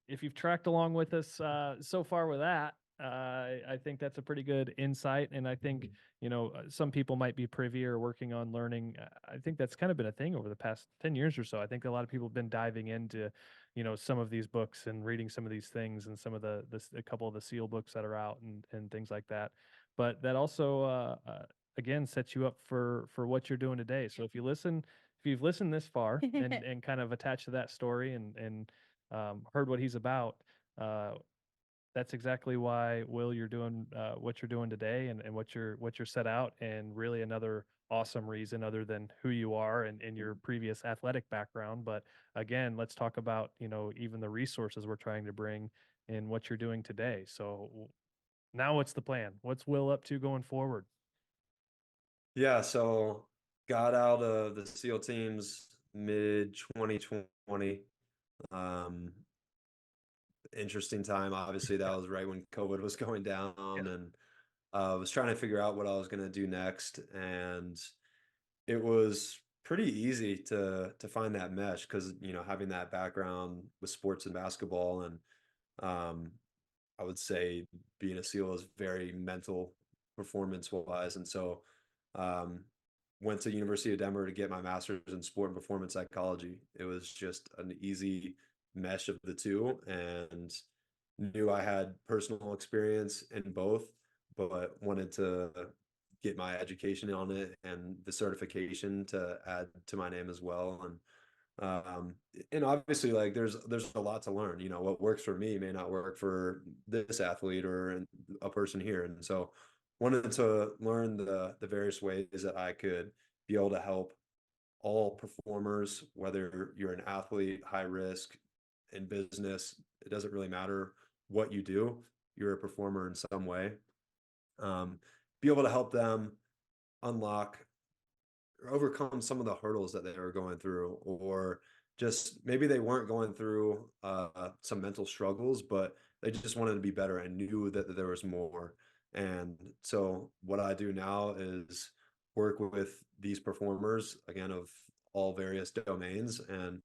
if you've tracked along with us so far with that, I think that's a pretty good insight. And I think, some people might be privy or working on learning. I think that's kind of been a thing over the past 10 years or so. I think a lot of people have been diving into, some of these books and reading some of these things and some of a couple of the SEAL books that are out and things like that. But that also, again, sets you up for what you're doing today. So if you've listened this far and kind of attached to that story and heard what he's about, that's exactly why, Will, you're doing what you're doing today and what you're set out, and really another awesome reason other than who you are and your previous athletic background. But again, let's talk about, even the resources we're trying to bring in what you're doing today. So now what's the plan? What's Will up to going forward? Yeah, so got out of the SEAL teams mid 2020. Interesting time. Obviously, that was right when COVID was going down, and I was trying to figure out what I was going to do next. And it was pretty easy to find that mesh because, having that background with sports and basketball, and I would say being a SEAL is very mental performance wise. And so went to University of Denver to get my master's in sport and performance psychology. It was just an easy mesh of the two, and knew I had personal experience in both, but wanted to get my education on it and the certification to add to my name as well. And obviously, like there's a lot to learn. What works for me may not work for this athlete or a person here. And so wanted to learn the various ways that I could be able to help all performers, whether you're an athlete, high risk, in business. It doesn't really matter what you do. You're a performer in some way. Be able to help them unlock overcome some of the hurdles that they were going through, or just maybe they weren't going through some mental struggles, but they just wanted to be better and knew that there was more. And so what I do now is work with these performers, again, of all various domains, and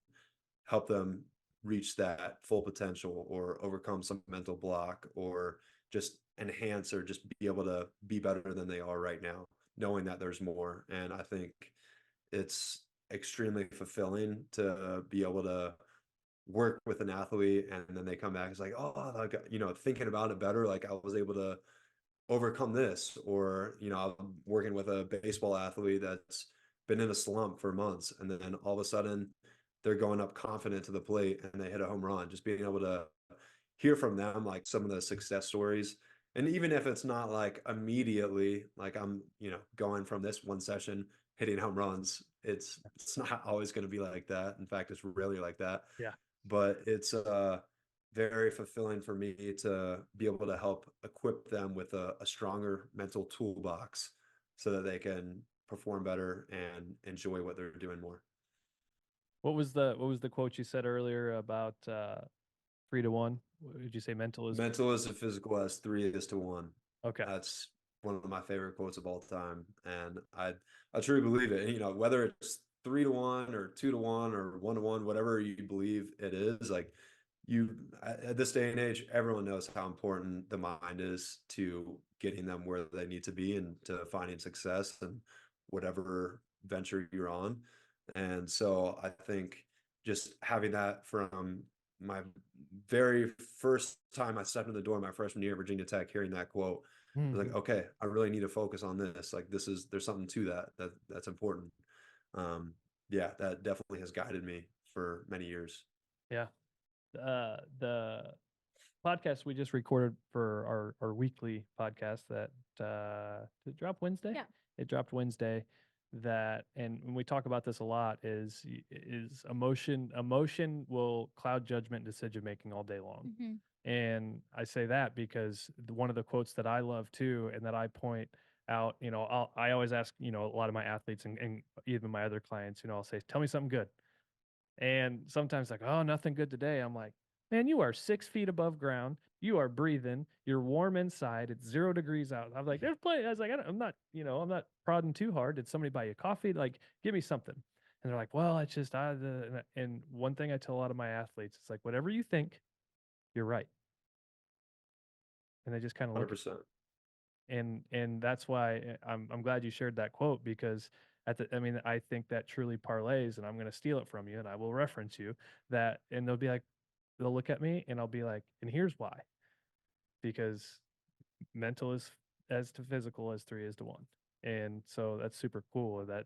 help them reach that full potential or overcome some mental block, or just enhance, or just be able to be better than they are right now, knowing that there's more. And I think it's extremely fulfilling to be able to work with an athlete and then they come back, it's like, oh, like, thinking about it better, like I was able to overcome this. Or I'm working with a baseball athlete that's been in a slump for months, and then all of a sudden they're going up confident to the plate and they hit a home run. Just being able to hear from them, like some of the success stories. And even if it's not like immediately, like I'm, going from this one session hitting home runs, it's not always going to be like that. In fact, it's rarely like that. Yeah. But it's very fulfilling for me to be able to help equip them with a stronger mental toolbox so that they can perform better and enjoy what they're doing more. What was the quote you said earlier about 3-1? What did you say? Mental is And physical as 3:1. okay. That's one of my favorite quotes of all time, and I truly believe it. Whether it's 3-1 or 2-1 or 1-1, whatever you believe it is, like at this day and age, everyone knows how important the mind is to getting them where they need to be and to finding success and whatever venture you're on. And so I think just having that from my very first time I stepped in the door my freshman year at Virginia Tech, hearing that quote, I was like, okay, I really need to focus on this. Like there's something to that's important. Yeah, that definitely has guided me for many years. Yeah. The podcast we just recorded for our weekly podcast that did it drop Wednesday? Yeah. It dropped Wednesday. That, and when we talk about this a lot, is emotion will cloud judgment decision making all day long. And I say that because one of the quotes that I love too, and that I point out, I always ask, a lot of my athletes and even my other clients, I'll say, tell me something good. And sometimes like, oh, nothing good today. I'm like, man, you are 6 feet above ground. You are breathing. You're warm inside. It's 0 degrees out. I'm like, there's plenty. I was like, I'm not, I'm not prodding too hard. Did somebody buy you coffee? Like, give me something. And they're like, well, it's just, and one thing I tell a lot of my athletes, it's like, whatever you think, you're right. And they just kind of look. 100%. And that's why I'm glad you shared that quote, because I think that truly parlays, and I'm going to steal it from you and I will reference you that, and they'll be like, they'll look at me and I'll be like, and here's why, because mental is as to physical as 3:1. And so that's super cool that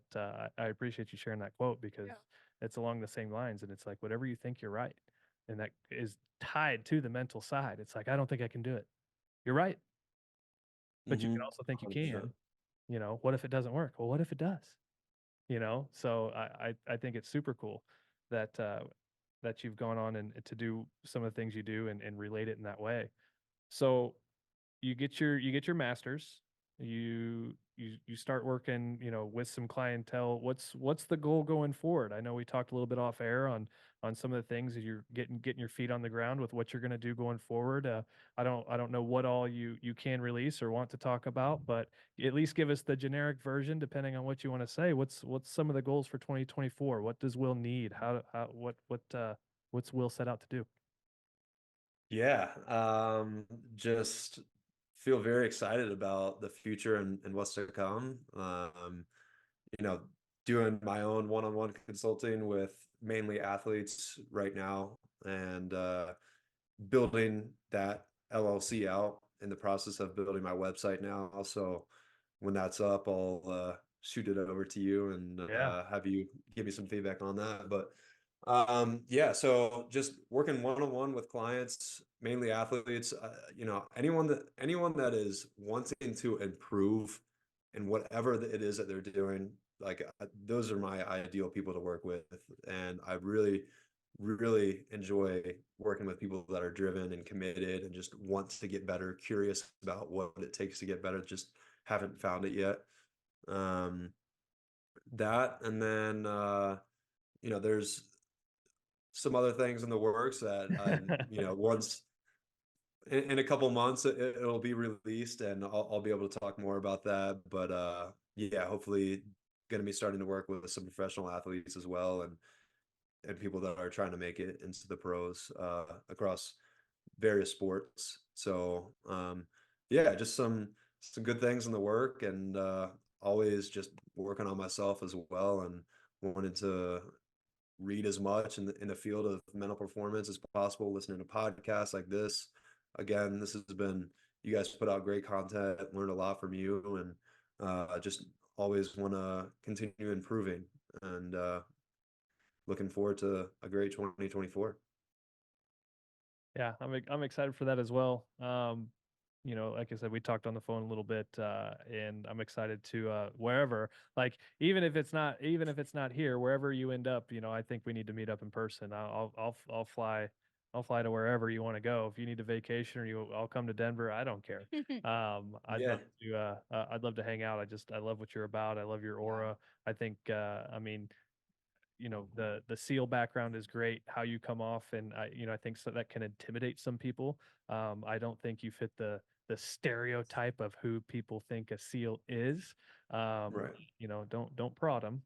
I appreciate you sharing that quote, because it's along the same lines. And it's like, whatever you think, you're right. And that is tied to the mental side. It's like, I don't think I can do it. You're right. But you can also think you 100%. can. What if it doesn't work? Well, what if it does? So I think it's super cool that that you've gone on and to do some of the things you do and relate it in that way. So you get your master's, you start working, with some clientele. What's the goal going forward? I know we talked a little bit off air on some of the things that you're getting your feet on the ground with what you're going to do going forward. I don't know what all you can release or want to talk about, but at least give us the generic version depending on what you want to say. What's some of the goals for 2024? What does Will need? What's Will set out to do? Yeah, just feel very excited about the future and what's to come. You know, doing my own one-on-one consulting with mainly athletes right now, and building that LLC out, in the process of building my website now. So when that's up, I'll shoot it over to you and Yeah. have you give me some feedback on that. But yeah, so just working one-on-one with clients, mainly athletes, anyone that is wanting to improve in whatever it is that they're doing, like those are my ideal people to work with. And I really enjoy working with people that are driven and committed and just want to get better, curious about what it takes to get better, just haven't found it yet. that, and then there's some other things in the works that once in a couple months it'll be released, and I'll be able to talk more about that. But yeah, hopefully going to be starting to work with some professional athletes as well, and people that are trying to make it into the pros across various sports. So yeah, just some good things in the work, and always just working on myself as well, and wanted to read as much in the field of mental performance as possible, listening to podcasts like this. Again, this has been, you guys put out great content, learned a lot from you, and just always want to continue improving, and looking forward to a great 2024. Yeah, I'm excited for that as well. Like I said, we talked on the phone a little bit, and I'm excited to wherever, like even if it's not here, wherever you end up, I think we need to meet up in person. I'll fly. I'll fly to wherever you want to go. If you need a vacation I'll come to Denver. I don't care. Yeah, I'd love to hang out. I love what you're about. I love your aura. I think, I mean, the SEAL background is great, how you come off, and I think so that can intimidate some people. I don't think you fit the stereotype of who people think a SEAL is. right. Don't prod them.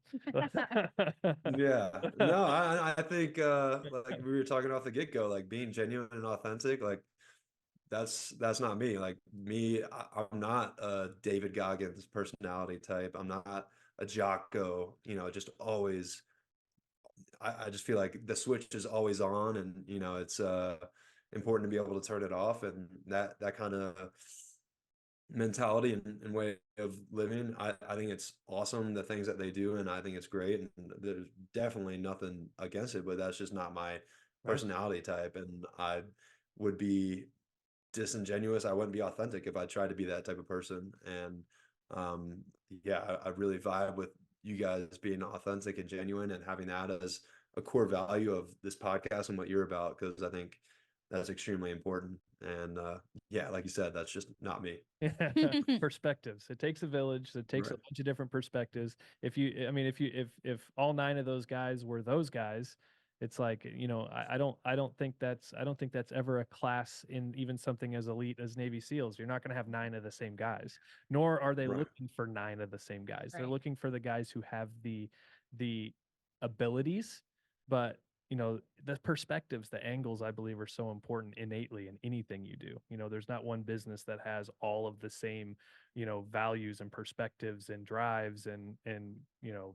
Yeah, no, I think like we were talking off the get-go, like being genuine and authentic, like that's not me. Like me, I'm not a David Goggins personality type. I'm not a Jocko, just always. I just feel like the switch is always on, and it's important to be able to turn it off, and that kind of mentality and way of living. I think it's awesome, the things that they do, and I think it's great, and there's definitely nothing against it, but that's just not my Right. personality type, and I would be disingenuous. I wouldn't be authentic if I tried to be that type of person. And um yeah, I really vibe with you guys being authentic and genuine, and having that as a core value of this podcast and what you're about, because I think that's extremely important. And yeah, like you said, that's just not me. Perspectives. It takes a village. It takes a Right. bunch of different perspectives. If all nine of those guys were those guys, it's like, I don't think that's ever a class in even something as elite as Navy SEALs. You're not going to have nine of the same guys, nor are they Right. looking for nine of the same guys. They're Right. looking for the guys who have the abilities, but the perspectives, the angles, I believe, are so important innately in anything you do. There's not one business that has all of the same values and perspectives and drives and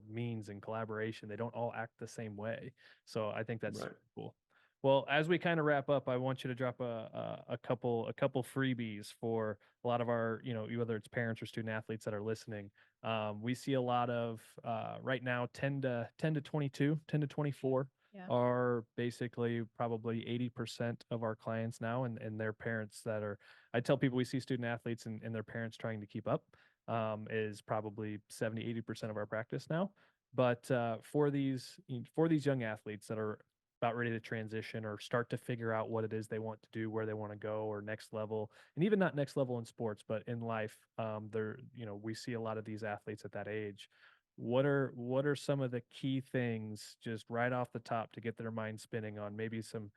means and collaboration. They don't all act the same way. So I think that's Right. cool. Well, as we kind of wrap up, I want you to drop a couple freebies for a lot of our, whether it's parents or student athletes that are listening. We see a lot of right now 10 to 22, 10 to 24 Yeah. are basically probably 80% of our clients now, and their parents that are, I tell people we see student athletes and their parents trying to keep up, is probably 70, 80% of our practice now. But for these young athletes that are about ready to transition or start to figure out what it is they want to do, where they want to go, or next level, and even not next level in sports, but in life, we see a lot of these athletes at that age. What are some of the key things just right off the top to get their mind spinning on maybe some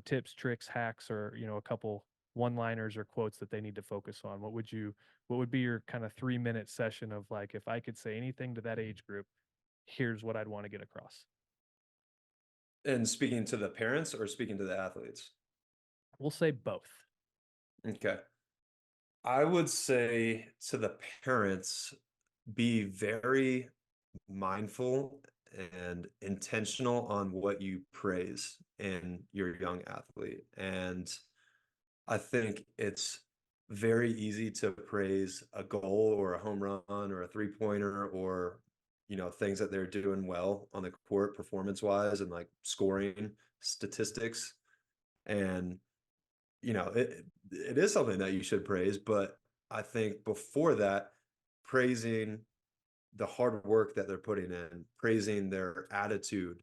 tips, tricks, hacks, or a couple one-liners or quotes that they need to focus on? What would be your kind of 3-minute session of, like, if I could say anything to that age group, here's what I'd want to get across? And speaking to the parents or speaking to the athletes? We'll say both. Okay. I would say to the parents, be very mindful and intentional on what you praise in your young athlete. And I think it's very easy to praise a goal or a home run or a three-pointer, or things that they're doing well on the court performance wise, and like scoring statistics. And it is something that you should praise, but I think before that, praising the hard work that they're putting in, praising their attitude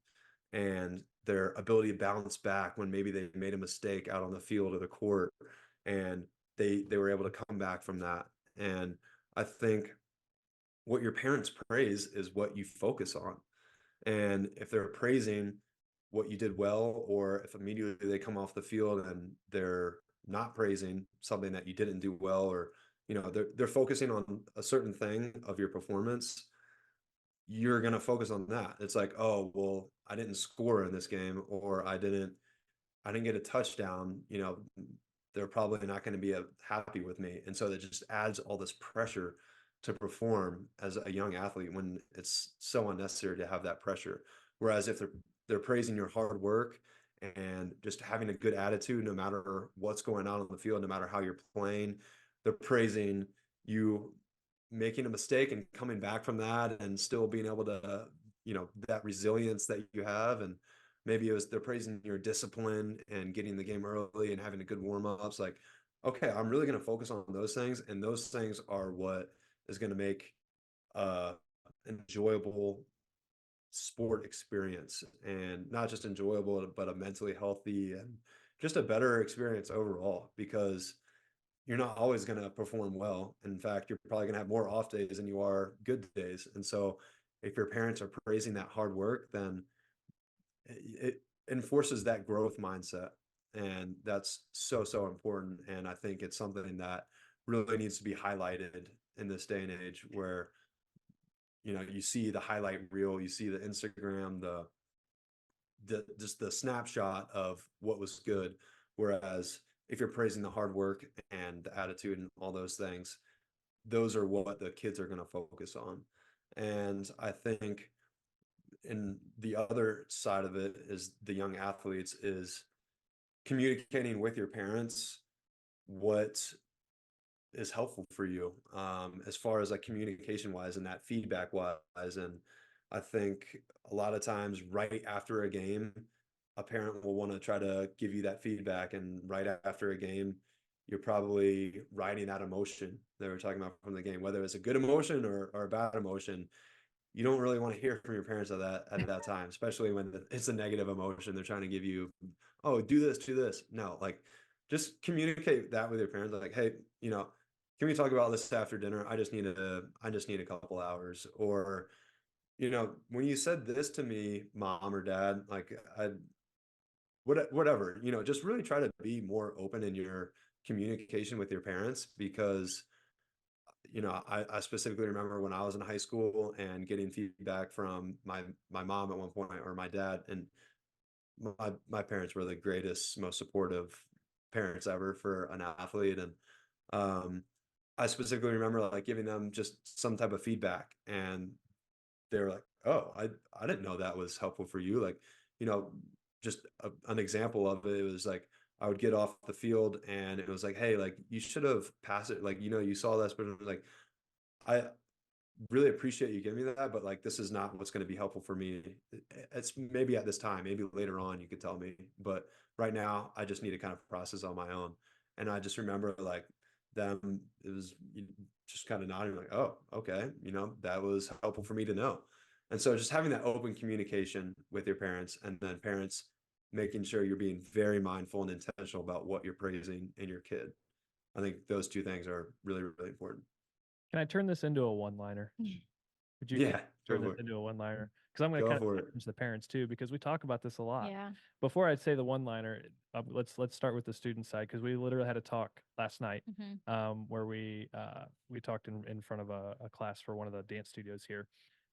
and their ability to bounce back when maybe they made a mistake out on the field or the court, and they were able to come back from that. And I think what your parents praise is what you focus on. And if they're praising what you did well, or if immediately they come off the field and they're not praising something that you didn't do well, or they're focusing on a certain thing of your performance, you're going to focus on that. It's like, oh, well, I didn't score in this game, or I didn't get a touchdown, they're probably not going to be happy with me. And so that just adds all this pressure to perform as a young athlete when it's so unnecessary to have that pressure. Whereas if they're praising your hard work and just having a good attitude, no matter what's going on the field, no matter how you're playing, they're praising you making a mistake and coming back from that and still being able to, that resilience that you have. And maybe they're praising your discipline and getting the game early and having a good warm-ups. Like, okay, I'm really going to focus on those things, and those things are what is going to make an enjoyable sport experience, and not just enjoyable, but a mentally healthy and just a better experience overall, because you're not always going to perform well. In fact, you're probably going to have more off days than you are good days. And so if your parents are praising that hard work, then it enforces that growth mindset. And that's so, so important. And I think it's something that really needs to be highlighted in this day and age, where, you see the highlight reel, you see the Instagram, just the snapshot of what was good. Whereas if you're praising the hard work and the attitude and all those things, those are what the kids are going to focus on. And I think in the other side of it is the young athletes is communicating with your parents what is helpful for you, as far as like communication wise and that feedback wise. And I think a lot of times right after a game, a parent will want to try to give you that feedback, and right after a game, you're probably riding that emotion they were talking about from the game, whether it's a good emotion or a bad emotion. You don't really want to hear from your parents at that time, especially when it's a negative emotion. They're trying to give you, oh, do this, do this. No, like, just communicate that with your parents. Like, hey, can we talk about this after dinner? I just need a couple hours. Or, when you said this to me, mom or dad, like, whatever, just really try to be more open in your communication with your parents, because I specifically remember when I was in high school and getting feedback from my mom at one point, or my dad, and my parents were the greatest, most supportive parents ever for an athlete. And I specifically remember like giving them just some type of feedback, and they were like, "Oh, I didn't know that was helpful for you." Like, you know, just an example of it, it was like I would get off the field and it was like, "Hey, like you should have passed it. Like, you saw this," but it was like, I really appreciate you giving me that, but like this is not what's going to be helpful for me. It's maybe at this time, maybe later on you could tell me, but right now I just need to kind of process on my own. And I just remember like them, it was just kind of nodding like, oh, okay, that was helpful for me to know. And so just having that open communication with your parents, and then parents making sure you're being very mindful and intentional about what you're praising in your kid. I think those two things are really, really important. Can I turn this into a one-liner? Would you Yeah, go turn for this it. into a one-liner? Because I'm going to Go kind of for it. challenge the parents too, because we talk about this a lot. Yeah. Before I'd say the one-liner, let's start with the student side, because we literally had a talk last night, where we talked in front of a class for one of the dance studios here.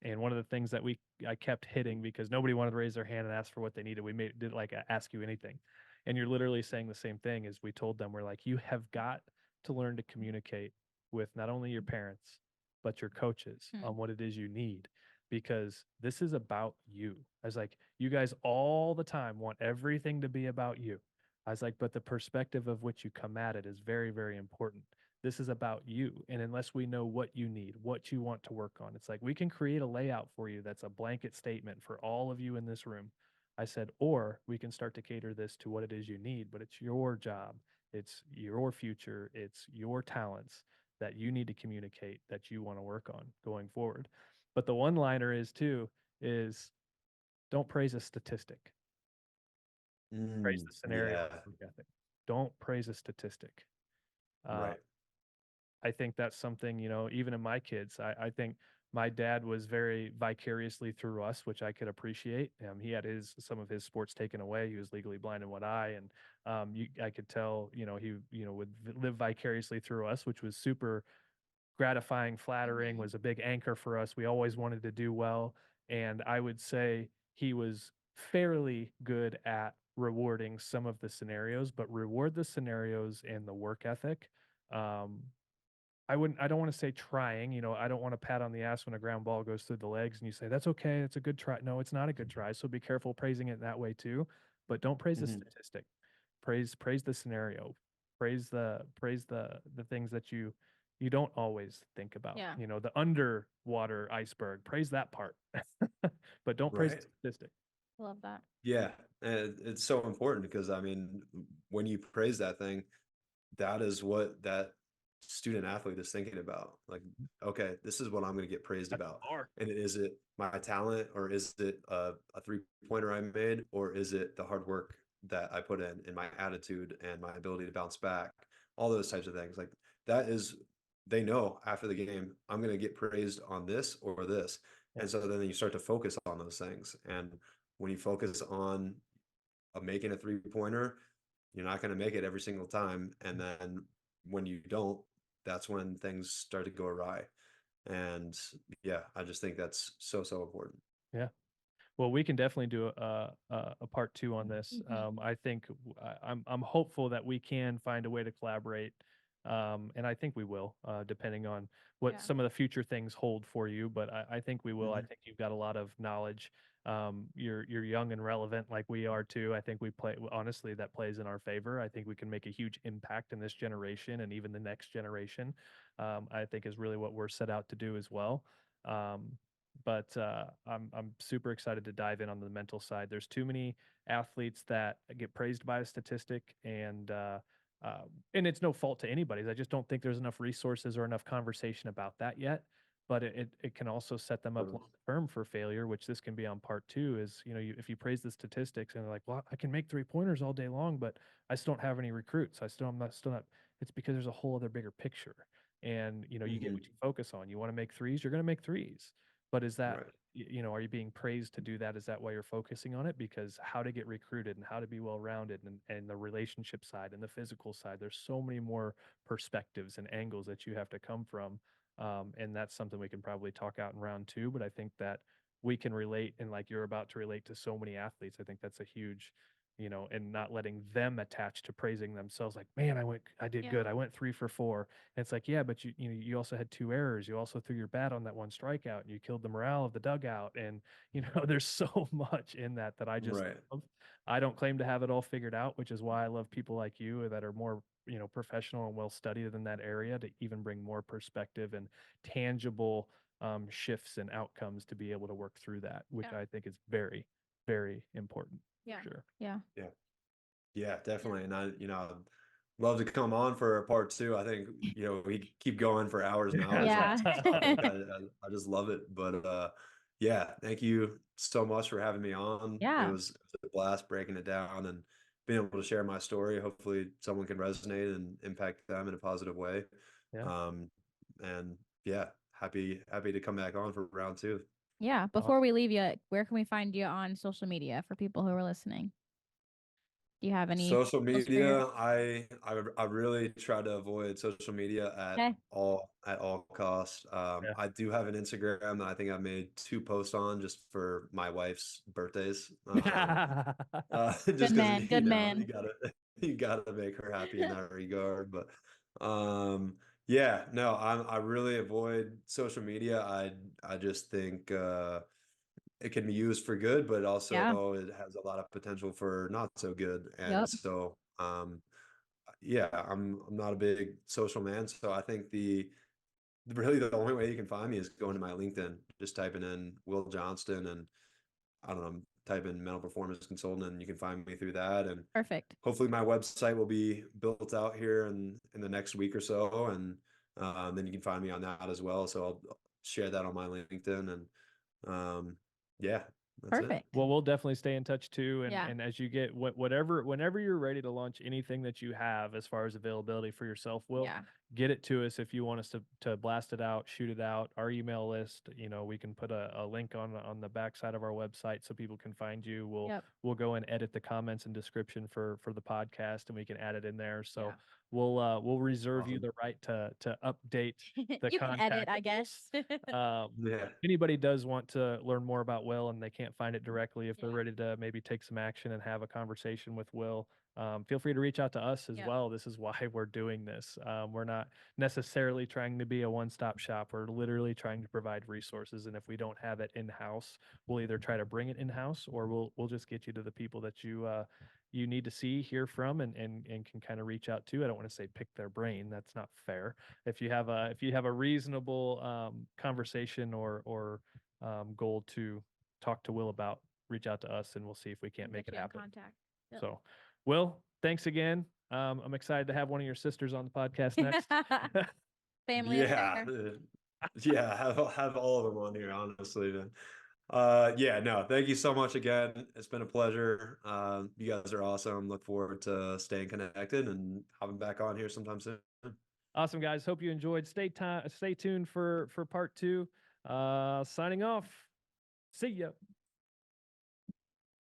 And one of the things that I kept hitting, because nobody wanted to raise their hand and ask for what they needed. We did like ask you anything, and you're literally saying the same thing as we told them. We're like, you have got to learn to communicate with not only your parents but your coaches on what it is you need, because this is about you. I was like, you guys all the time want everything to be about you. I was like, but the perspective of which you come at it is very, very important. This is about you. And unless we know what you need, what you want to work on, it's like we can create a layout for you that's a blanket statement for all of you in this room. I said, or we can start to cater this to what it is you need, but it's your job. It's your future. It's your talents that you need to communicate, that you want to work on going forward. But the one liner is don't praise a statistic. Praise the scenario Yeah, and work ethic. Don't praise a statistic. right. I think that's something, even in my kids, I think my dad was very vicariously through us, which I could appreciate. He had some of his sports taken away. He was legally blind in one eye, and I could tell, he, would live vicariously through us, which was super gratifying, flattering, was a big anchor for us. We always wanted to do well. And I would say he was fairly good at rewarding some of the scenarios, but reward the scenarios and the work ethic. I don't want to say trying, I don't want to pat on the ass when a ground ball goes through the legs and you say, that's okay. It's a good try. No, it's not a good try. So be careful praising it in that way too, but don't praise the statistic. Praise the scenario. Praise the things that you don't always think about. Yeah. The underwater iceberg. Praise that part. But don't praise the statistic. Love that. Yeah. And it's so important because I mean, when you praise that thing, that is what that student athlete is thinking about. Like, okay, this is what I'm going to get praised about. And is it my talent, or is it a 3-pointer I made, or is it the hard work that I put in my attitude and my ability to bounce back, all those types of things. Like that is, they know after the game, I'm going to get praised on this or this. And so then you start to focus on those things. And when you focus on making a 3-pointer, you're not going to make it every single time. And then when you don't, that's when things start to go awry. And yeah, I just think that's so important. Yeah. Well, we can definitely do a part 2 on this. I think I'm hopeful that we can find a way to collaborate, and I think we will, depending on what some of the future things hold for you. But I think we will. I think you've got a lot of knowledge. You're young and relevant like we are too. I think honestly, that plays in our favor. I think we can make a huge impact in this generation and even the next generation. I think is really what we're set out to do as well. But I'm super excited to dive in on the mental side. There's too many athletes that get praised by a statistic, and it's no fault to anybody's. I just don't think there's enough resources or enough conversation about that yet. But it can also set them up long term for failure, which this can be on part 2. Is if you praise the statistics and they're like, well, I can make 3-pointers all day long, but I still don't have any recruits. I'm not. It's because there's a whole other bigger picture, and you get what you focus on. You want to make threes, you're going to make threes. But is that, are you being praised to do that? Is that why you're focusing on it? Because how to get recruited and how to be well-rounded and the relationship side and the physical side, there's so many more perspectives and angles that you have to come from. And that's something we can probably talk out in round 2. But I think that we can relate, and like you're about to relate to so many athletes. I think that's a huge, and not letting them attach to praising themselves. Like, man, I did good. I went 3 for 4. And it's like, yeah, but you also had 2 errors. You also threw your bat on that one strikeout, and you killed the morale of the dugout. And, there's so much in that I just love. I don't claim to have it all figured out, which is why I love people like you that are more, professional and well studied in that area to even bring more perspective and tangible shifts and outcomes to be able to work through that, which I think is very, very important. Yeah. Sure. Yeah, definitely. And I'd love to come on for a part 2. I think, we keep going for hours now. Yeah. I just love it. But yeah, thank you so much for having me on. Yeah. It was a blast breaking it down and being able to share my story. Hopefully someone can resonate and impact them in a positive way. Yeah. And yeah, happy to come back on for round 2. Yeah. Before we leave you, where can we find you on social media for people who are listening? Do you have any social media? I really try to avoid social media at all costs. I do have an Instagram that I think I made 2 posts on just for my wife's birthdays. Just good man. Good man. You gotta make her happy in that regard. But yeah, no, I really avoid social media. I just think it can be used for good, but also it has a lot of potential for not so good. And so yeah, I'm not a big social man. So I think really the only way you can find me is going to my LinkedIn, just typing in Will Johnston, and I don't know, type in mental performance consultant, and you can find me through that. And perfect. Hopefully my website will be built out here in the next week or so. And then you can find me on that as well. So I'll share that on my LinkedIn, and yeah, that's perfect. it. Well, we'll definitely stay in touch too. And as you get whenever you're ready to launch anything that you have as far as availability for yourself, Will, get it to us if you want us to blast it out, shoot it out. Our email list, we can put a link on the backside of our website so people can find you. We'll go and edit the comments and description for the podcast, and we can add it in there. So we'll reserve you Awesome. the right to update the You can edit, I contact. guess. Um, Yeah. if anybody does want to learn more about Will and they can't find it directly, if they're Yeah. ready to maybe take some action and have a conversation with Will, feel free to reach out to us as Yep. well. This is why we're doing this. We're not necessarily trying to be a one-stop shop. We're literally trying to provide resources, and if we don't have it in-house, we'll either try to bring it in-house, or we'll just get you to the people that you need to see, hear from, and can kind of reach out to. I don't want to say pick their brain. That's not fair. If you have a reasonable conversation or goal to talk to Will about, reach out to us, and we'll see if we can't Get make it you in happen. contact. Yep. So, Will, thanks again. I'm excited to have one of your sisters on the podcast next. Family Yeah. affair. Yeah. Have all of them on here, honestly. Then. Yeah, no, thank you so much again. It's been a pleasure. You guys are awesome. Look forward to staying connected and having back on here sometime soon. Awesome, guys. Hope you enjoyed. Stay tuned for part 2. Signing off. See ya.